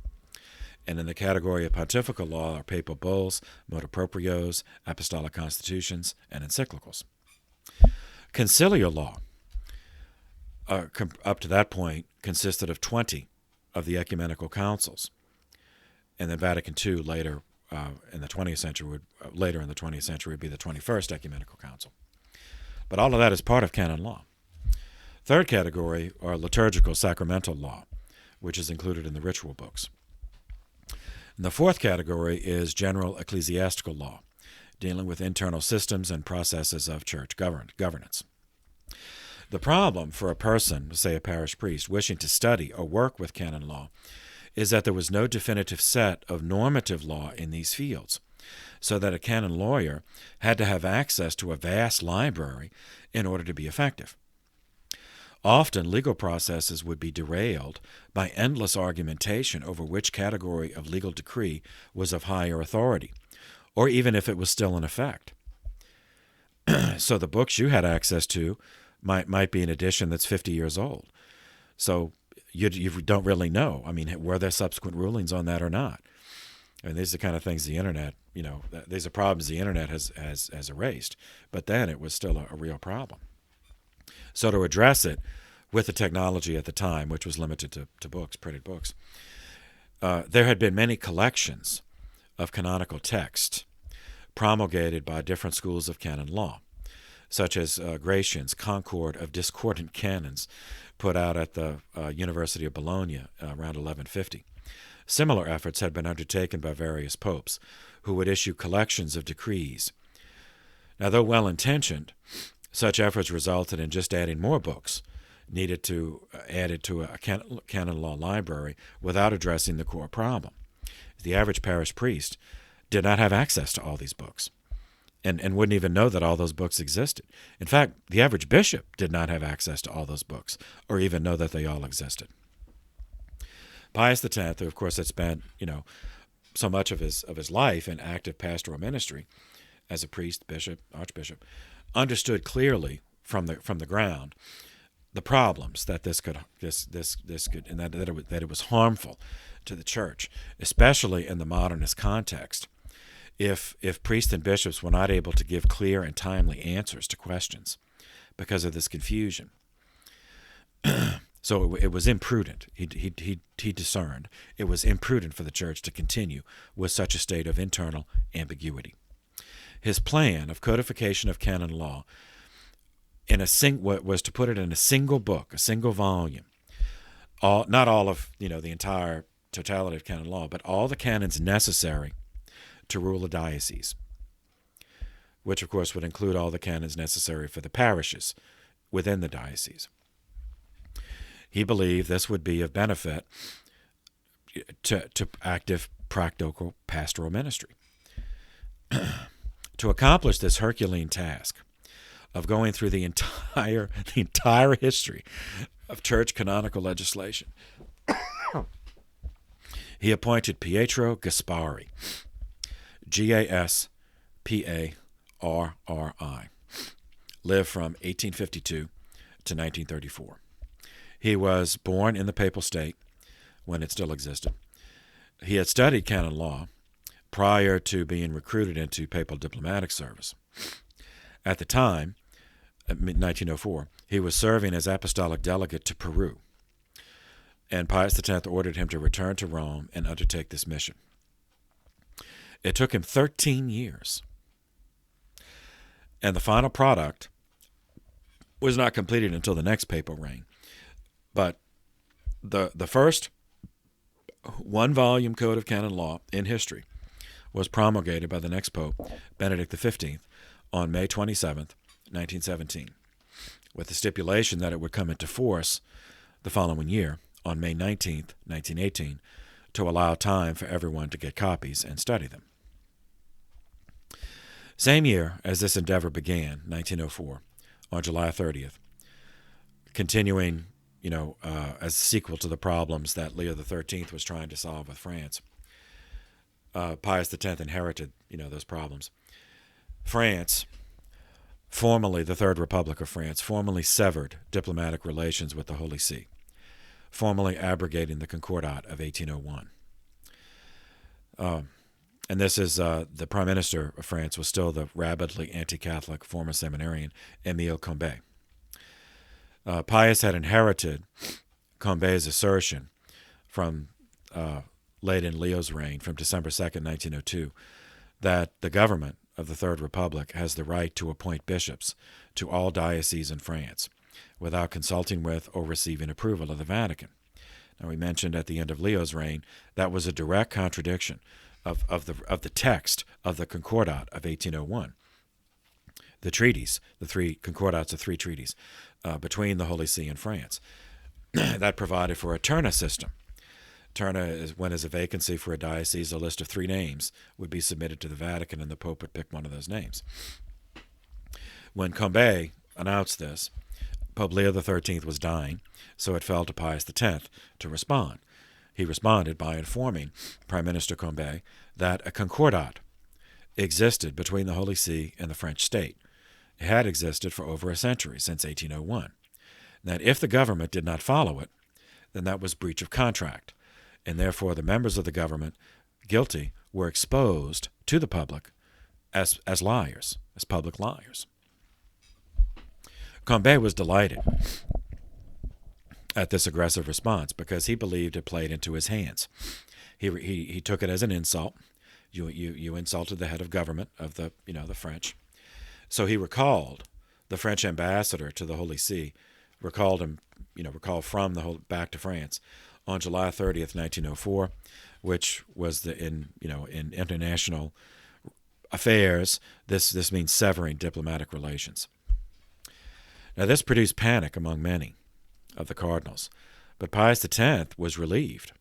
and in the category of pontifical law are papal bulls, motu proprios, apostolic constitutions, and encyclicals. Conciliar law, up to that point, consisted of 20 of the ecumenical councils, and then Vatican II later in the 20th century would be the 21st Ecumenical Council. But all of that is part of canon law. Third category are liturgical sacramental law, which is included in the ritual books. And the fourth category is general ecclesiastical law, dealing with internal systems and processes of church governance. The problem for a person, say a parish priest, wishing to study or work with canon law is that there was no definitive set of normative law in these fields, so that a canon lawyer had to have access to a vast library in order to be effective. Often, legal processes would be derailed by endless argumentation over which category of legal decree was of higher authority, or even if it was still in effect. So the books you had access to might be an edition that's 50 years old. So you don't really know. I mean, were there subsequent rulings on that or not? I mean, these are the kind of things the internet, these are problems the internet has erased. But then it was still a real problem. So to address it with the technology at the time, which was limited to books, printed books, there had been many collections of canonical texts promulgated by different schools of canon law, such as Gratian's Concord of Discordant Canons, put out at the University of Bologna around 1150. Similar efforts had been undertaken by various popes, who would issue collections of decrees. Now, though well-intentioned, such efforts resulted in just adding more books needed to added to a canon law library without addressing the core problem. The average parish priest did not have access to all these books, and wouldn't even know that all those books existed. In fact, the average bishop did not have access to all those books or even know that they all existed. Pius X, who of course had spent, so much of his life in active pastoral ministry as a priest, bishop, archbishop, understood clearly from the ground the problems that this could and that it was harmful to the church, especially in the modernist context, if priests and bishops were not able to give clear and timely answers to questions because of this confusion. So it was imprudent. He discerned it was imprudent for the church to continue with such a state of internal ambiguity. His plan of codification of canon law was to put it in a single book, a single volume. Not all of the entire totality of canon law, but all the canons necessary to rule a diocese, which of course would include all the canons necessary for the parishes within the diocese. He believed this would be of benefit to active practical pastoral ministry. To accomplish this Herculean task of going through the entire history of church canonical legislation, he appointed Pietro Gaspari, Gaspari, lived from 1852 to 1934. He was born in the Papal State when it still existed. He had studied canon law prior to being recruited into papal diplomatic service. At the time, in 1904, he was serving as apostolic delegate to Peru, and Pius X ordered him to return to Rome and undertake this mission. It took him 13 years, and the final product was not completed until the next papal reign. But the first one-volume code of canon law in history was promulgated by the next pope, Benedict XV, on May 27th, 1917, with the stipulation that it would come into force the following year, on May 19th, 1918, to allow time for everyone to get copies and study them. Same year as this endeavor began, 1904, on July 30th, continuing as a sequel to the problems that Leo XIII was trying to solve with France, Pius X inherited, those problems. France, formerly the Third Republic of France, formally severed diplomatic relations with the Holy See, formally abrogating the Concordat of 1801. And this is the Prime Minister of France was still the rabidly anti-Catholic former seminarian Émile Combes. Pius had inherited Combes' assertion from late in Leo's reign, from December 2nd, 1902, that the government of the Third Republic has the right to appoint bishops to all dioceses in France without consulting with or receiving approval of the Vatican. Now, we mentioned at the end of Leo's reign that was a direct contradiction of the text of the Concordat of 1801. The treaties, the three concordats of three treaties between the Holy See and France, that provided for a Terna system. Terna is when there's a vacancy for a diocese, a list of 3 names would be submitted to the Vatican, and the Pope would pick one of those names. When Combes announced this, Pope Leo XIII was dying, so it fell to Pius X to respond. He responded by informing Prime Minister Combes that a concordat existed between the Holy See and the French state. It had existed for over a century, since 1801. That if the government did not follow it, then that was breach of contract, and therefore the members of the government guilty were exposed to the public as liars, as public liars. Combes was delighted at this aggressive response because he believed it played into his hands. He took it as an insult. You insulted the head of government of the French. So he recalled the French ambassador to the Holy See, recalled from back to France on July 30th, 1904, which was in international affairs. This means severing diplomatic relations. Now, this produced panic among many of the cardinals, but Pius X was relieved,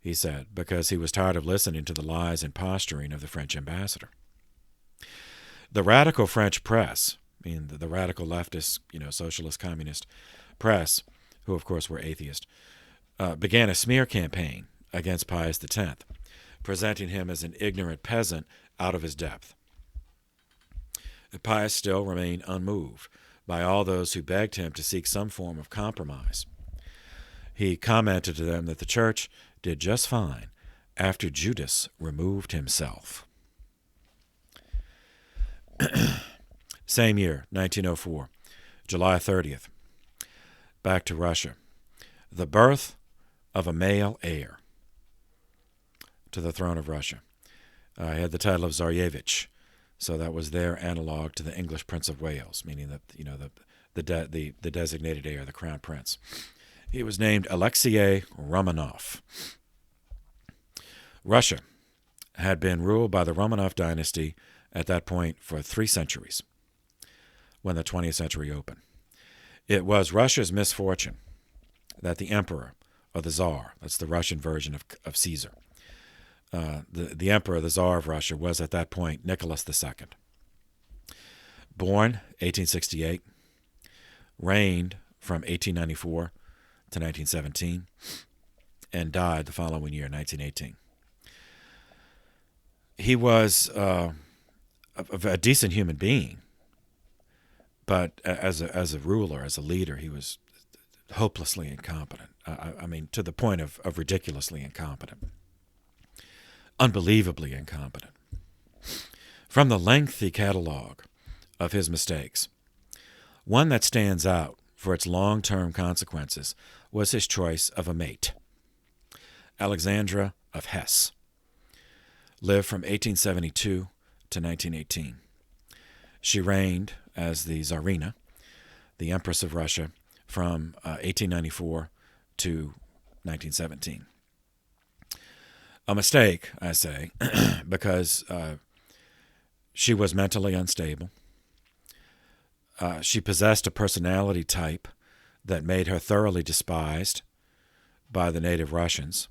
he said, because he was tired of listening to the lies and posturing of the French ambassador. The radical French press, I mean the radical leftist, socialist, communist press, who of course were atheist, began a smear campaign against Pius X, presenting him as an ignorant peasant out of his depth. Pius still remained unmoved by all those who begged him to seek some form of compromise. He commented to them that the church did just fine after Judas removed himself. Same year, 1904, July 30th, back to Russia. The birth of a male heir to the throne of Russia. He had the title of Tsarevich, so that was their analog to the English Prince of Wales, meaning that the designated heir, the crown prince. He was named Alexei Romanov. Russia had been ruled by the Romanov dynasty at that point for 3 centuries, when the 20th century opened. It was Russia's misfortune that the emperor, or the Tsar, that's the Russian version of Caesar, the emperor, the Tsar of Russia, was at that point Nicholas II. Born 1868, reigned from 1894 to 1917, and died the following year, 1918. He was a decent human being, but as a ruler, as a leader, he was hopelessly incompetent. I mean, to the point of ridiculously incompetent. Unbelievably incompetent. From the lengthy catalog of his mistakes, one that stands out for its long-term consequences was his choice of a mate. Alexandra of Hess lived from 1872 to 1918. She reigned as the Tsarina, the Empress of Russia, from 1894 to 1917. A mistake, I say, because she was mentally unstable. She possessed a personality type that made her thoroughly despised by the native Russians,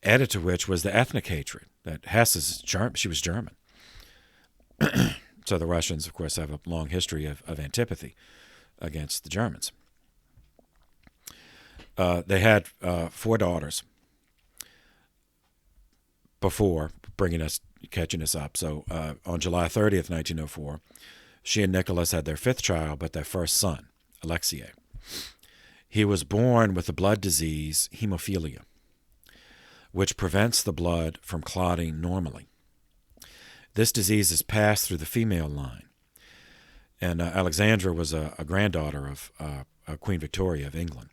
added to which was the ethnic hatred that Hess is she was German. So the Russians, of course, have a long history of antipathy against the Germans. They had 4 daughters before catching us up. So on July 30th, 1904, she and Nicholas had their 5th child, but their first son, Alexei. He was born with the blood disease hemophilia, which prevents the blood from clotting normally. This disease is passed through the female line. And Alexandra was a granddaughter of Queen Victoria of England.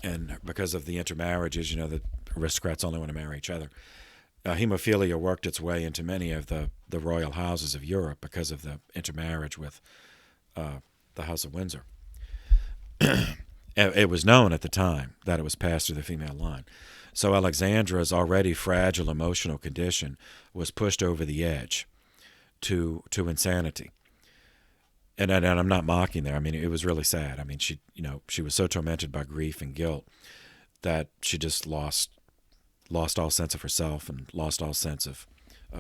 And because of the intermarriages, the aristocrats only want to marry each other. Hemophilia worked its way into many of the royal houses of Europe because of the intermarriage with the House of Windsor. It was known at the time that it was passed through the female line. So Alexandra's already fragile emotional condition was pushed over the edge to insanity. And I'm not mocking there. I mean, it was really sad. I mean, she was so tormented by grief and guilt that she just lost all sense of herself and lost all sense of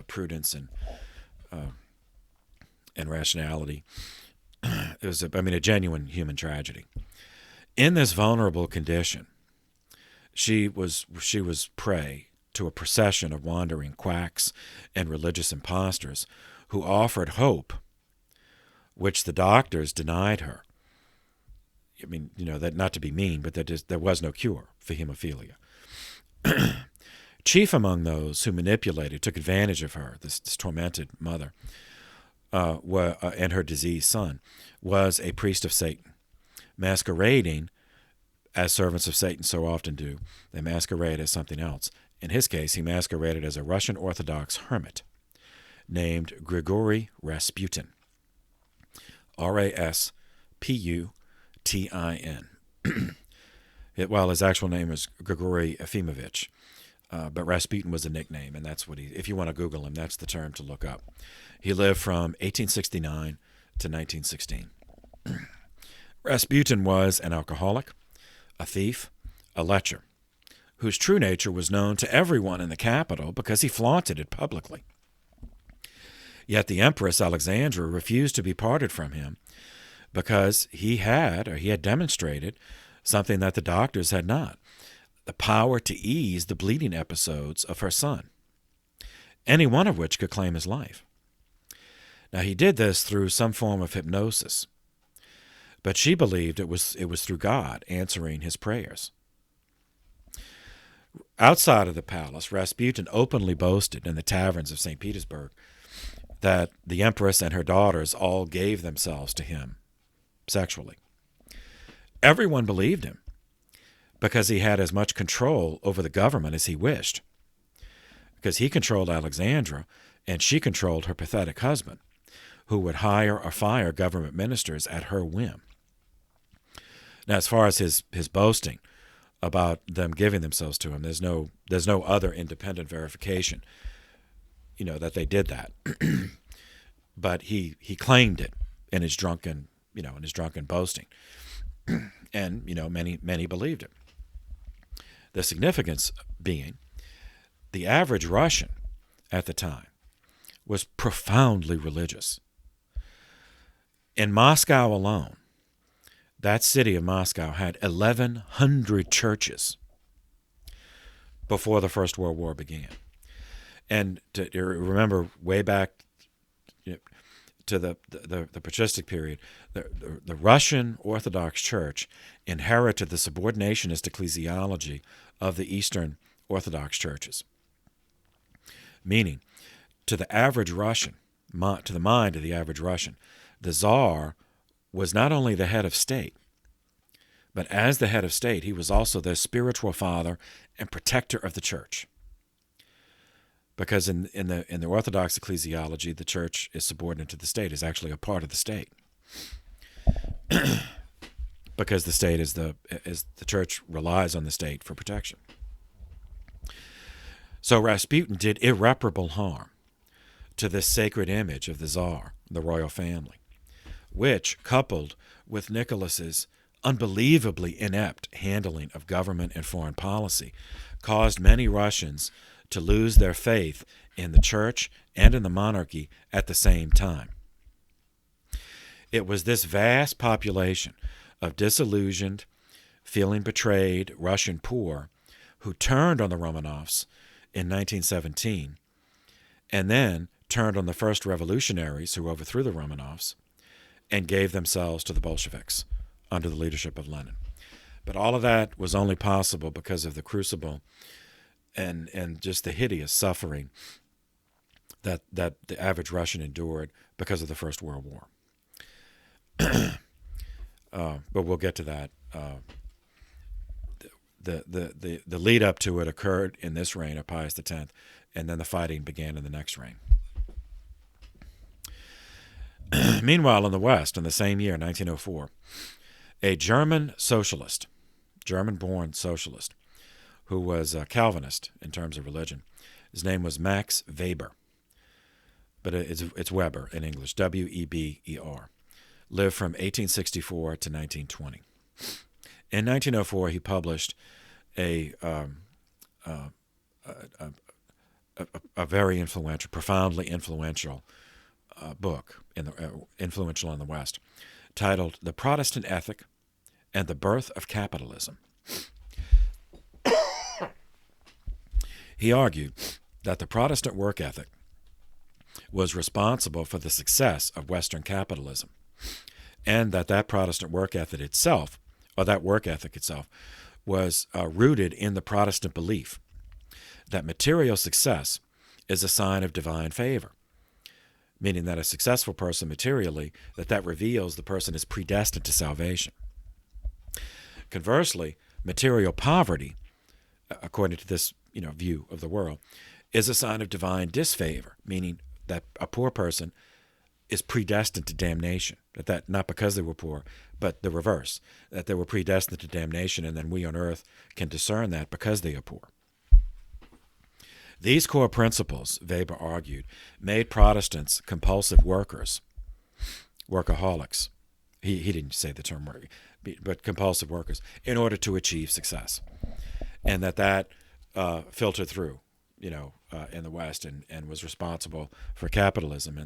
prudence and rationality. It was, a genuine human tragedy. In this vulnerable condition, she was prey to a procession of wandering quacks and religious impostors who offered hope, which the doctors denied her. I mean, that not to be mean, but there was no cure for hemophilia. Chief among those who took advantage of her, this tormented mother, and her diseased son, was a priest of Satan, masquerading as servants of Satan so often do. They masquerade as something else. In his case, he masqueraded as a Russian Orthodox hermit named Grigory Rasputin. Rasputin. Well, his actual name is Grigory Efimovich, but Rasputin was a nickname, and that's what if you want to Google him, that's the term to look up. He lived from 1869 to 1916. Rasputin was an alcoholic, a thief, a lecher, whose true nature was known to everyone in the capital because he flaunted it publicly. Yet the Empress Alexandra refused to be parted from him because he had demonstrated something that the doctors had not: the power to ease the bleeding episodes of her son, any one of which could claim his life. Now, he did this through some form of hypnosis, but she believed it was through God answering his prayers. Outside of the palace, Rasputin openly boasted in the taverns of St. Petersburg that the Empress and her daughters all gave themselves to him sexually. Everyone believed him because he had as much control over the government as he wished, because he controlled Alexandra and she controlled her pathetic husband, who would hire or fire government ministers at her whim. Now, as far as his boasting about them giving themselves to him, there's no other independent verification, that they did that. But he claimed it in his drunken boasting, and many believed it. The significance being, the average Russian at the time was profoundly religious. In Moscow alone, that city of Moscow had 1,100 churches before the First World War began. And to remember way back to the patristic period, the Russian Orthodox Church inherited the subordinationist ecclesiology of the Eastern Orthodox churches. Meaning, to the average Russian, to the mind of the average Russian, the Tsar was not only the head of state, but as the head of state, he was also the spiritual father and protector of the church. Because in the Orthodox ecclesiology, the church is subordinate to the state, is actually a part of the state. Because the state is the church relies on the state for protection. So Rasputin did irreparable harm to this sacred image of the Tsar, the royal family, which, coupled with Nicholas's unbelievably inept handling of government and foreign policy, caused many Russians to lose their faith in the church and in the monarchy at the same time. It was this vast population of disillusioned, feeling betrayed Russian poor who turned on the Romanovs in 1917 and then turned on the first revolutionaries who overthrew the Romanovs and gave themselves to the Bolsheviks under the leadership of Lenin. But all of that was only possible because of the crucible and just the hideous suffering that the average Russian endured because of the First World War. But we'll get to that. The lead up to it occurred in this reign of Pius X, and then the fighting began in the next reign. Meanwhile, in the West, in the same year, 1904, a German socialist, German-born socialist, who was a Calvinist in terms of religion, his name was Max Weber, but it's Weber in English, Weber, lived from 1864 to 1920. In 1904, he published a very influential, profoundly influential book, influential in the West, titled "The Protestant Ethic and the Birth of Capitalism." He argued that the Protestant work ethic was responsible for the success of Western capitalism, and that Protestant work ethic itself, or that work ethic itself, was rooted in the Protestant belief that material success is a sign of divine favor, meaning that a successful person materially, that reveals the person is predestined to salvation. Conversely, material poverty, according to this view of the world, is a sign of divine disfavor, meaning that a poor person is predestined to damnation. That not because they were poor, but the reverse, that they were predestined to damnation, and then we on earth can discern that because they are poor. These core principles, Weber argued, made Protestants compulsive workers, workaholics. He didn't say the term work, but compulsive workers, in order to achieve success. And that filtered through, in the West, and was responsible for capitalism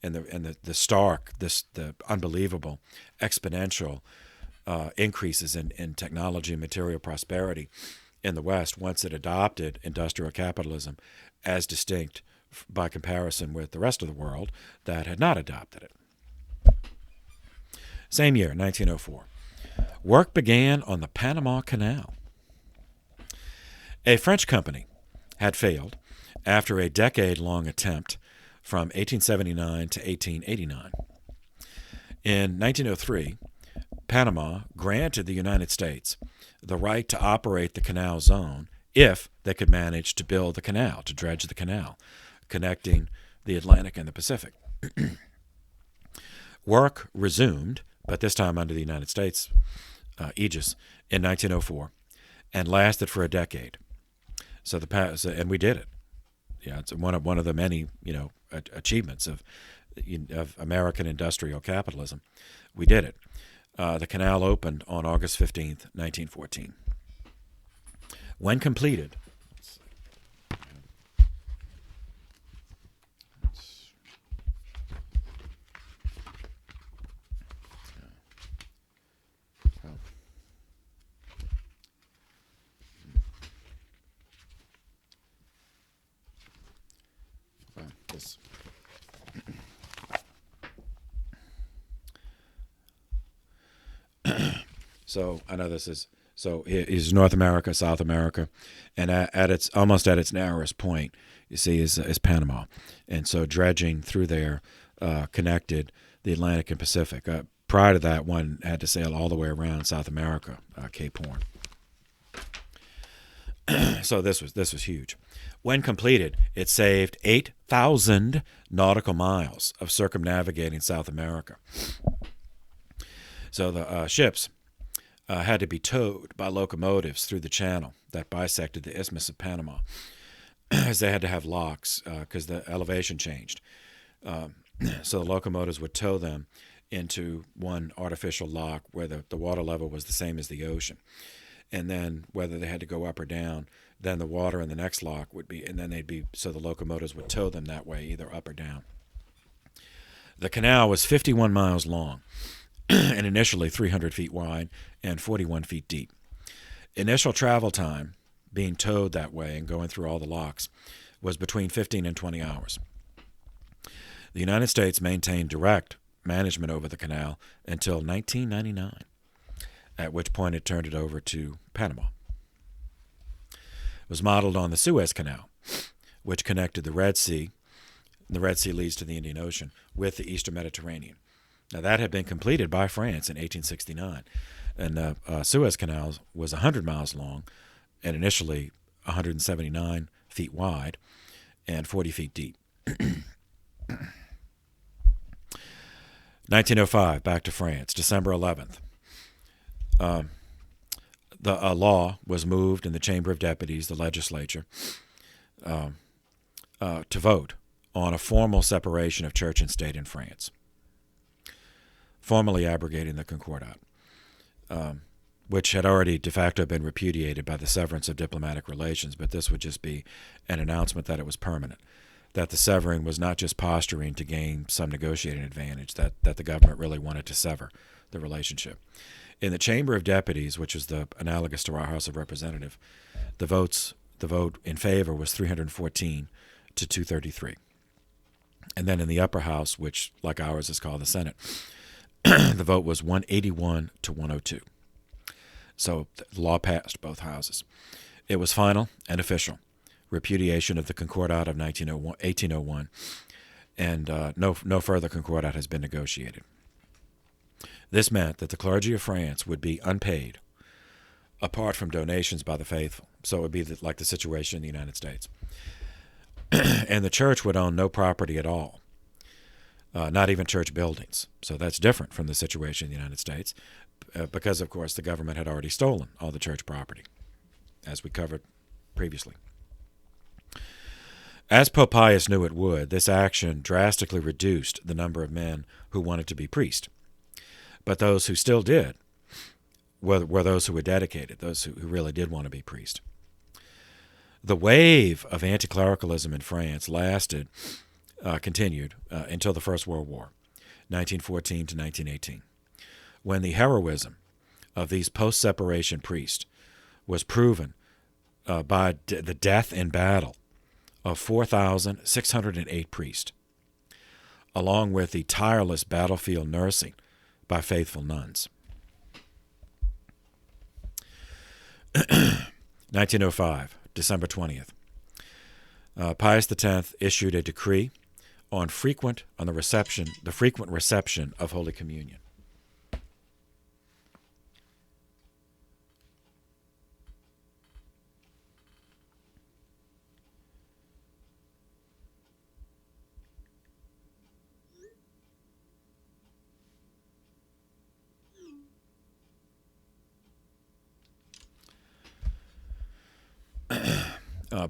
and the unbelievable exponential increases in technology and material prosperity in the West once it adopted industrial capitalism, as distinct by comparison with the rest of the world that had not adopted it. Same year, 1904, work began on the Panama Canal. A French company had failed after a decade-long attempt from 1879 to 1889. In 1903, Panama granted the United States the right to operate the canal zone if they could manage to build the canal, to dredge the canal, connecting the Atlantic and the Pacific. Work resumed, but this time under the United States aegis, in 1904, and lasted for a decade. And we did it. Yeah, it's one of the many achievements of American industrial capitalism. We did it. The canal opened on August 15th, 1914. When completed, So I know this is is North America, South America, and almost at its narrowest point, you see, is Panama, and so dredging through there connected the Atlantic and Pacific. Prior to that, one had to sail all the way around South America, Cape Horn. So this was huge. When completed, it saved 8,000 nautical miles of circumnavigating South America. So the ships had to be towed by locomotives through the channel that bisected the Isthmus of Panama, as they had to have locks because the elevation changed. So the locomotives would tow them into one artificial lock where the water level was the same as the ocean. And then whether they had to go up or down, then the water in the next lock would be, and then so the locomotives would tow them that way, either up or down. The canal was 51 miles long and initially 300 feet wide and 41 feet deep. Initial travel time, being towed that way and going through all the locks, was between 15 and 20 hours. The United States maintained direct management over the canal until 1999, at which point it turned it over to Panama. It was modeled on the Suez Canal, which connected the Red Sea. The Red Sea leads to the Indian Ocean with the Eastern Mediterranean. Now, that had been completed by France in 1869, and the Suez Canal was 100 miles long and initially 179 feet wide and 40 feet deep. 1905, back to France, December 11th. The law was moved in the Chamber of Deputies, the legislature, to vote on a formal separation of church and state in France, formally abrogating the Concordat, which had already de facto been repudiated by the severance of diplomatic relations, but this would just be an announcement that it was permanent, that the severing was not just posturing to gain some negotiating advantage, that the government really wanted to sever the relationship. In the Chamber of Deputies, which is the analogous to our House of Representatives, the vote in favor was 314 to 233. And then in the upper house, which like ours is called the Senate, the vote was 181 to 102. So the law passed both houses. It was final and official. Repudiation of the Concordat of 1801, and no further Concordat has been negotiated. This meant that the clergy of France would be unpaid, apart from donations by the faithful. So it would be like the situation in the United States. And the church would own no property at all, not even church buildings. So that's different from the situation in the United States, because, of course, the government had already stolen all the church property, as we covered previously. As Pope Pius knew it would, this action drastically reduced the number of men who wanted to be priest. But those who still did were those who were dedicated, those who really did want to be priest. The wave of anti-clericalism in France continued until the First World War, 1914 to 1918, when the heroism of these post-separation priests was proven by the death in battle of 4,608 priests, along with the tireless battlefield nursing by faithful nuns. 1905, December 20th. Pius X issued a decree on the frequent reception of Holy Communion.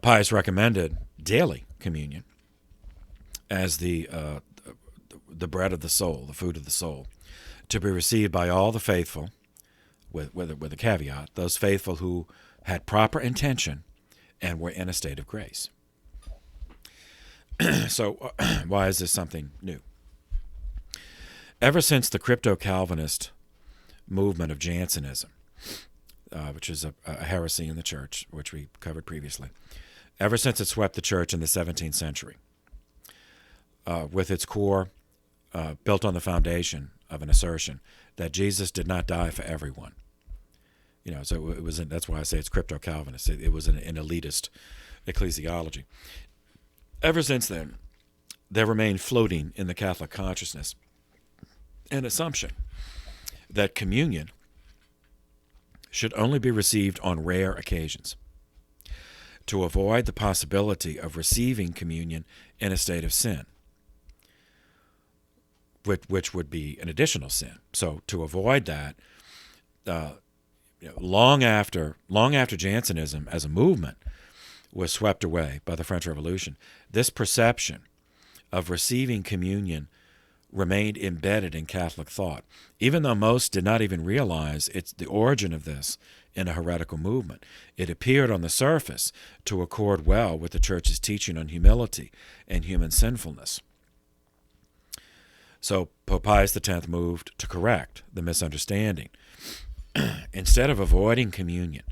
Pius recommended daily communion as the bread of the soul, the food of the soul, to be received by all the faithful, with a caveat, those faithful who had proper intention and were in a state of grace. So why is this something new? Ever since the crypto-Calvinist movement of Jansenism, which is a heresy in the church, which we covered previously, ever since it swept the church in the 17th century, with its core built on the foundation of an assertion that Jesus did not die for everyone. So it was. That's why I say it's crypto-Calvinist. It was an elitist ecclesiology. Ever since then, there remained floating in the Catholic consciousness an assumption that communion should only be received on rare occasions, to avoid the possibility of receiving communion in a state of sin, which would be an additional sin. So to avoid that, long after Jansenism as a movement was swept away by the French Revolution, this perception of receiving communion remained embedded in Catholic thought, even though most did not even realize it's the origin of this in a heretical movement. It appeared on the surface to accord well with the Church's teaching on humility and human sinfulness. So Pope Pius X moved to correct the misunderstanding. Instead of avoiding communion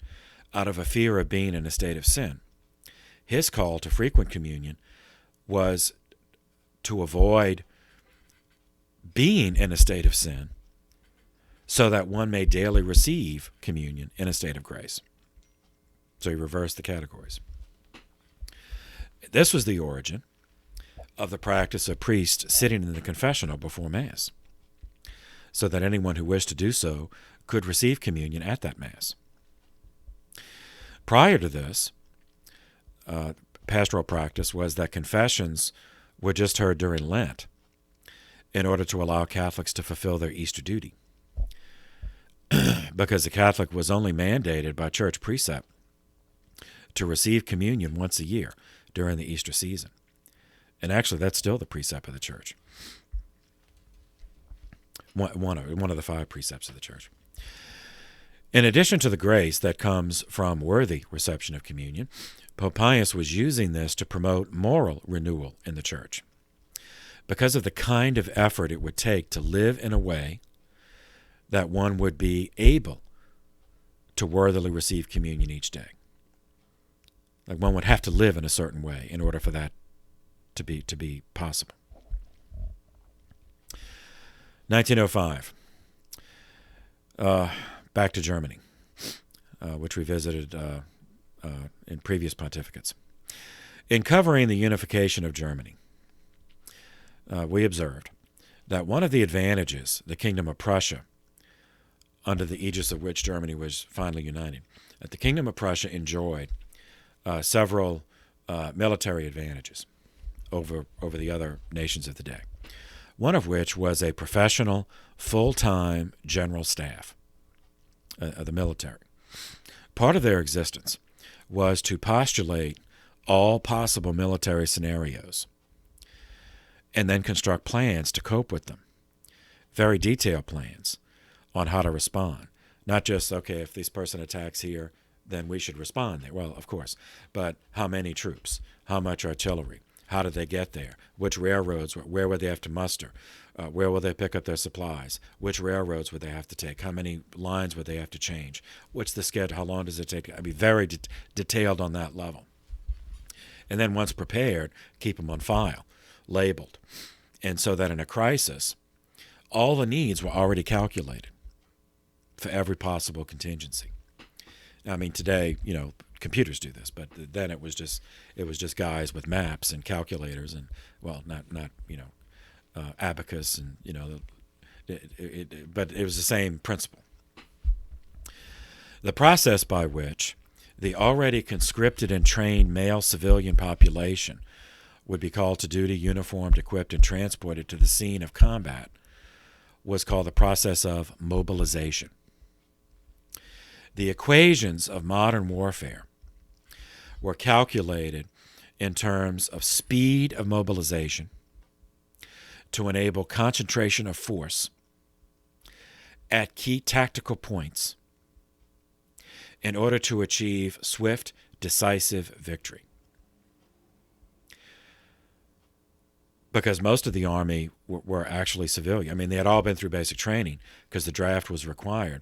out of a fear of being in a state of sin, his call to frequent communion was to avoid being in a state of sin so that one may daily receive communion in a state of grace. So he reversed the categories. This was the origin of the practice of priests sitting in the confessional before Mass, so that anyone who wished to do so could receive communion at that Mass. Prior to this, pastoral practice was that confessions were just heard during Lent in order to allow Catholics to fulfill their Easter duty, because the Catholic was only mandated by church precept to receive communion once a year during the Easter season. And actually, that's still the precept of the church. One of the 5 precepts of the church. In addition to the grace that comes from worthy reception of communion, Pope Pius was using this to promote moral renewal in the church, because of the kind of effort it would take to live in a way that one would be able to worthily receive communion each day. Like one would have to live in a certain way in order for that to be possible. 1905. Back to Germany, which we visited in previous pontificates. In covering the unification of Germany, we observed that one of the advantages the Kingdom of Prussia, under the aegis of which Germany was finally united, that the Kingdom of Prussia enjoyed several military advantages over the other nations of the day, one of which was a professional, full-time general staff of the military. Part of their existence was to postulate all possible military scenarios and then construct plans to cope with them, very detailed plans on how to respond. Not just, okay, if this person attacks here, then we should respond there. Well, of course. But how many troops? How much artillery? How did they get there? Which railroads? Where would they have to muster? Where will they pick up their supplies? Which railroads would they have to take? How many lines would they have to change? What's the schedule? How long does it take? I'd be very detailed on that level. And then once prepared, keep them on file, labeled. And so that in a crisis, all the needs were already calculated for every possible contingency. I mean, today, computers do this, but then it was just guys with maps and calculators and, well, not abacus and, but it was the same principle. The process by which the already conscripted and trained male civilian population would be called to duty, uniformed, equipped, and transported to the scene of combat was called the process of mobilization. The equations of modern warfare were calculated in terms of speed of mobilization to enable concentration of force at key tactical points in order to achieve swift, decisive victory. Because most of the army were actually civilian. I mean, they had all been through basic training because the draft was required.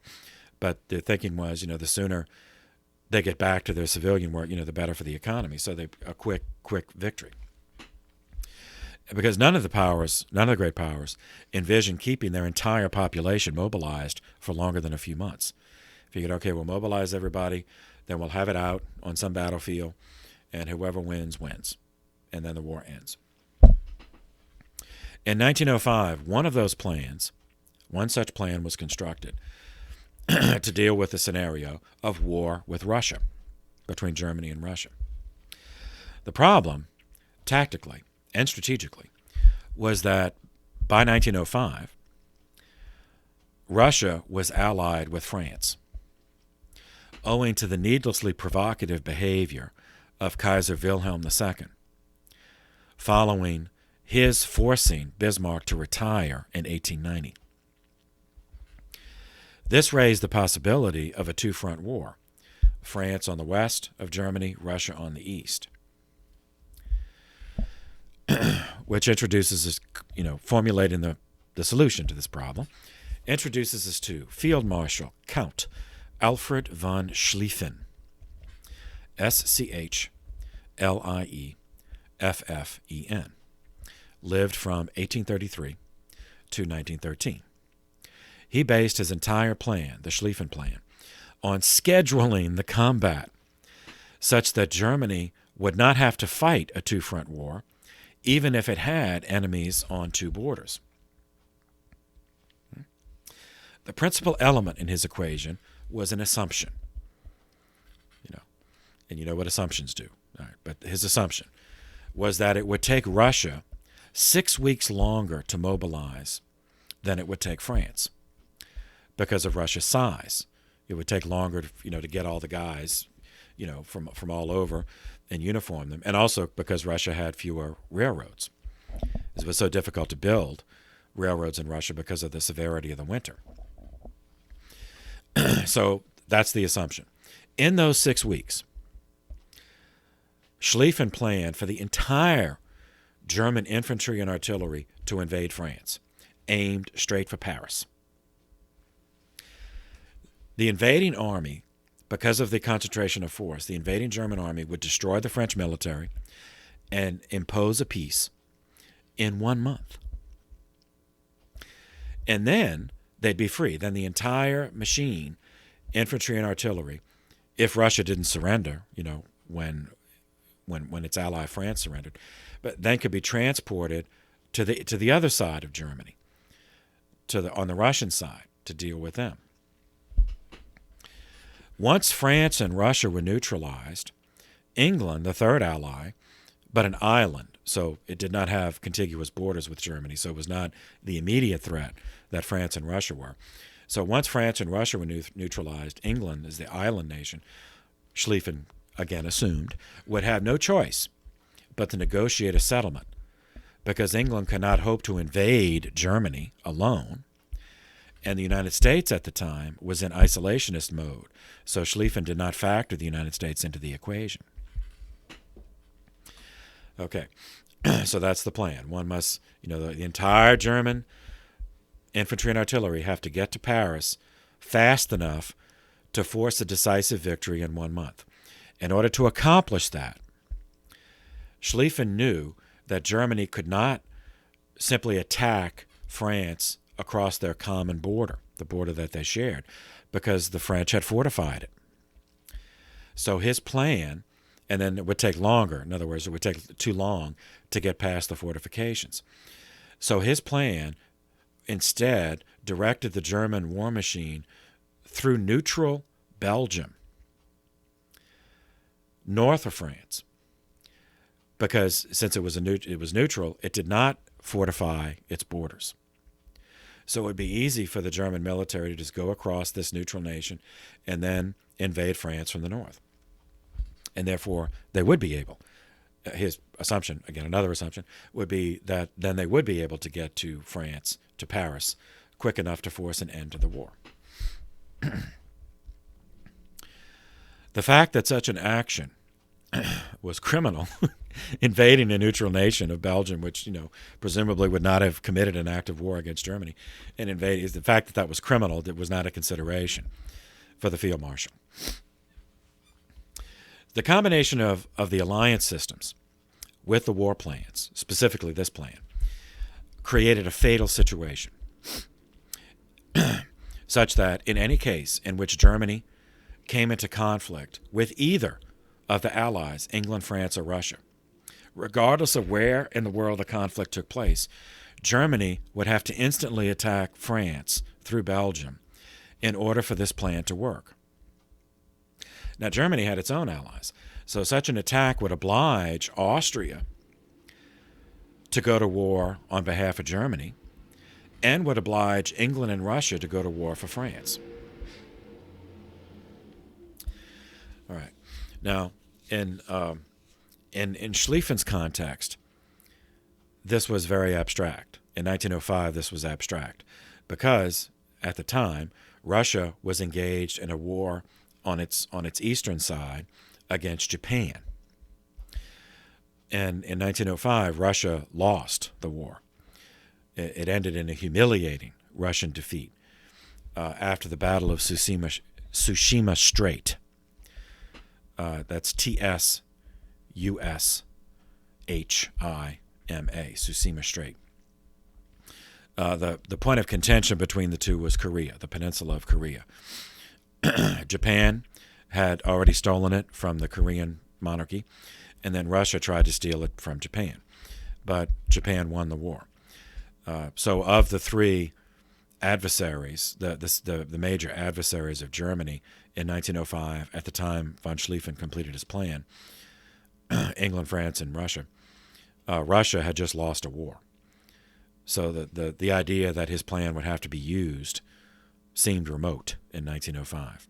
But their thinking was, the sooner they get back to their civilian work, the better for the economy. So a quick victory. Because none of the great powers, envisioned keeping their entire population mobilized for longer than a few months. Figured, okay, we'll mobilize everybody, then we'll have it out on some battlefield, and whoever wins, wins. And then the war ends. In 1905, one such plan was constructed to deal with the scenario of war with Russia, between Germany and Russia. The problem, tactically and strategically, was that by 1905, Russia was allied with France, owing to the needlessly provocative behavior of Kaiser Wilhelm II, following his forcing Bismarck to retire in 1890. This raised the possibility of a two-front war, France on the west of Germany, Russia on the east, which introduces us, formulating the solution to this problem, introduces us to Field Marshal Count Alfred von Schlieffen, Schlieffen, lived from 1833 to 1913. He based his entire plan, the Schlieffen Plan, on scheduling the combat such that Germany would not have to fight a two-front war, even if it had enemies on two borders. The principal element in his equation was an assumption. And you know what assumptions do. All right, but his assumption was that it would take Russia 6 weeks longer to mobilize than it would take France because of Russia's size. It would take longer to get all the guys, from all over and uniform them. And also because Russia had fewer railroads. It was so difficult to build railroads in Russia because of the severity of the winter. So that's the assumption. In those 6 weeks, Schlieffen planned for the entire German infantry and artillery to invade France, aimed straight for Paris. The invading army, because of the concentration of force, the invading German army would destroy the French military and impose a peace in 1 month. And then they'd be free. Then the entire machine, infantry and artillery, if Russia didn't surrender, when its ally France surrendered, but then could be transported to the other side of Germany, on the Russian side, to deal with them. Once France and Russia were neutralized, England, the third ally, but an island, so it did not have contiguous borders with Germany, so it was not the immediate threat that France and Russia were. So once France and Russia were neutralized, England, as the island nation, Schlieffen again assumed, would have no choice but to negotiate a settlement, because England could not hope to invade Germany alone, And the United States at the time was in isolationist mode, so Schlieffen did not factor the United States into the equation. Okay, so that's the plan. One must, the entire German infantry and artillery have to get to Paris fast enough to force a decisive victory in 1 month. In order to accomplish that, Schlieffen knew that Germany could not simply attack France across their common border, the border that they shared, because the French had fortified it. So his plan, and then it would take longer. In other words, it would take too long to get past the fortifications. So his plan instead directed the German war machine through neutral Belgium, north of France, because since it was neutral, it did not fortify its borders. So it would be easy for the German military to just go across this neutral nation and then invade France from the north. And therefore, they would be able. His assumption, again, another assumption, would be that then they would be able to get to France, to Paris, quick enough to force an end to the war. The fact that such an action was criminal, invading a neutral nation of Belgium, which presumably would not have committed an act of war against Germany, and invade, is the fact that that was criminal, that was not a consideration for the field marshal. The combination of the alliance systems with the war plans, specifically this plan, created a fatal situation, such that in any case in which Germany came into conflict with either of the allies, England, France, or Russia, regardless of where in the world the conflict took place, Germany would have to instantly attack France through Belgium in order for this plan to work. Now, Germany had its own allies, so such an attack would oblige Austria to go to war on behalf of Germany and would oblige England and Russia to go to war for France. All right. Now, in Schlieffen's context, this was very abstract. In 1905, this was abstract because, at the time, Russia was engaged in a war on its eastern side against Japan. And in 1905, Russia lost the war. It ended in a humiliating Russian defeat after the Battle of Tsushima Strait. That's Tsushima, Tsushima Strait. The point of contention between the two was Korea, the peninsula of Korea. Japan had already stolen it from the Korean monarchy, and then Russia tried to steal it from Japan. But Japan won the war. So of the three adversaries, the major adversaries of Germany in 1905, at the time von Schlieffen completed his plan, England, France, and Russia, Russia had just lost a war. So the idea that his plan would have to be used seemed remote in 1905.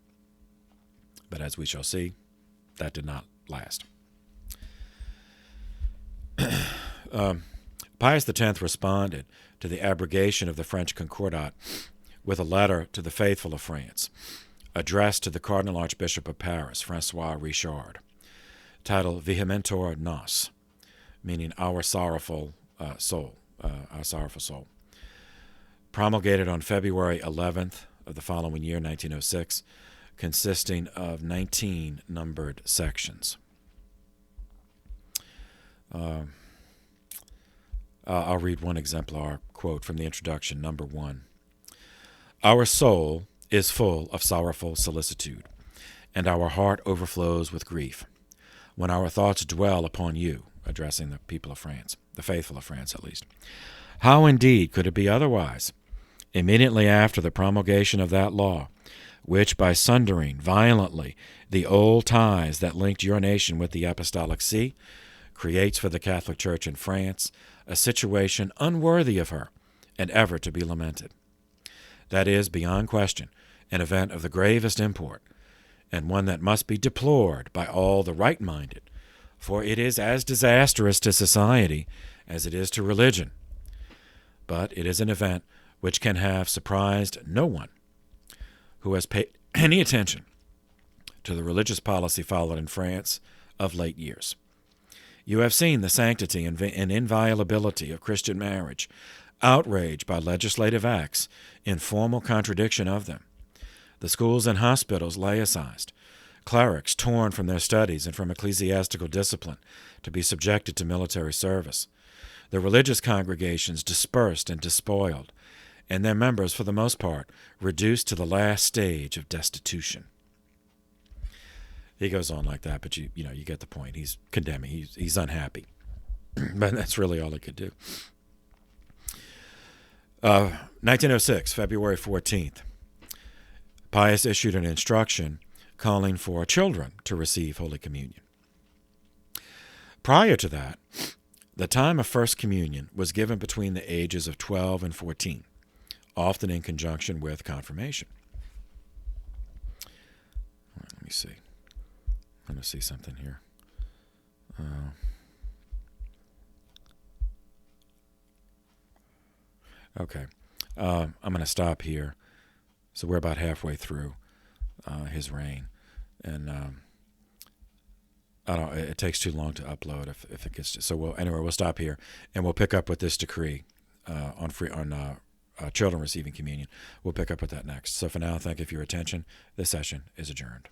But as we shall see, that did not last. Pius X responded to the abrogation of the French Concordat with a letter to the faithful of France, addressed to the Cardinal Archbishop of Paris, Francois Richard, titled Vehementor Nos, meaning our sorrowful soul, promulgated on February 11th of the following year, 1906, consisting of 19 numbered sections. I'll read one exemplar quote from the introduction, number 1. Our soul is full of sorrowful solicitude, and our heart overflows with grief when our thoughts dwell upon you, addressing the people of France, the faithful of France at least. How indeed could it be otherwise? Immediately after the promulgation of that law, which by sundering violently the old ties that linked your nation with the Apostolic See, creates for the Catholic Church in France a situation unworthy of her and ever to be lamented. That is, beyond question, an event of the gravest import, and one that must be deplored by all the right-minded, for it is as disastrous to society as it is to religion. But it is an event which can have surprised no one who has paid any attention to the religious policy followed in France of late years. You have seen the sanctity and inviolability of Christian marriage outraged by legislative acts in formal contradiction of them. The schools and hospitals laicized, clerics torn from their studies and from ecclesiastical discipline to be subjected to military service, the religious congregations dispersed and despoiled, and their members, for the most part, reduced to the last stage of destitution. He goes on like that, but you get the point. He's condemning. He's unhappy, but that's really all he could do. 1906, February 14th, Pius issued an instruction calling for children to receive Holy Communion. Prior to that, the time of First Communion was given between the ages of 12 and 14, often in conjunction with confirmation. All right, let me see. I'm going to see something here. Okay. I'm going to stop here. So we're about halfway through his reign. And it takes too long to upload if it gets to, so we'll stop here and we'll pick up with this decree on children receiving communion. We'll pick up with that next. So for now, thank you for your attention. This session is adjourned.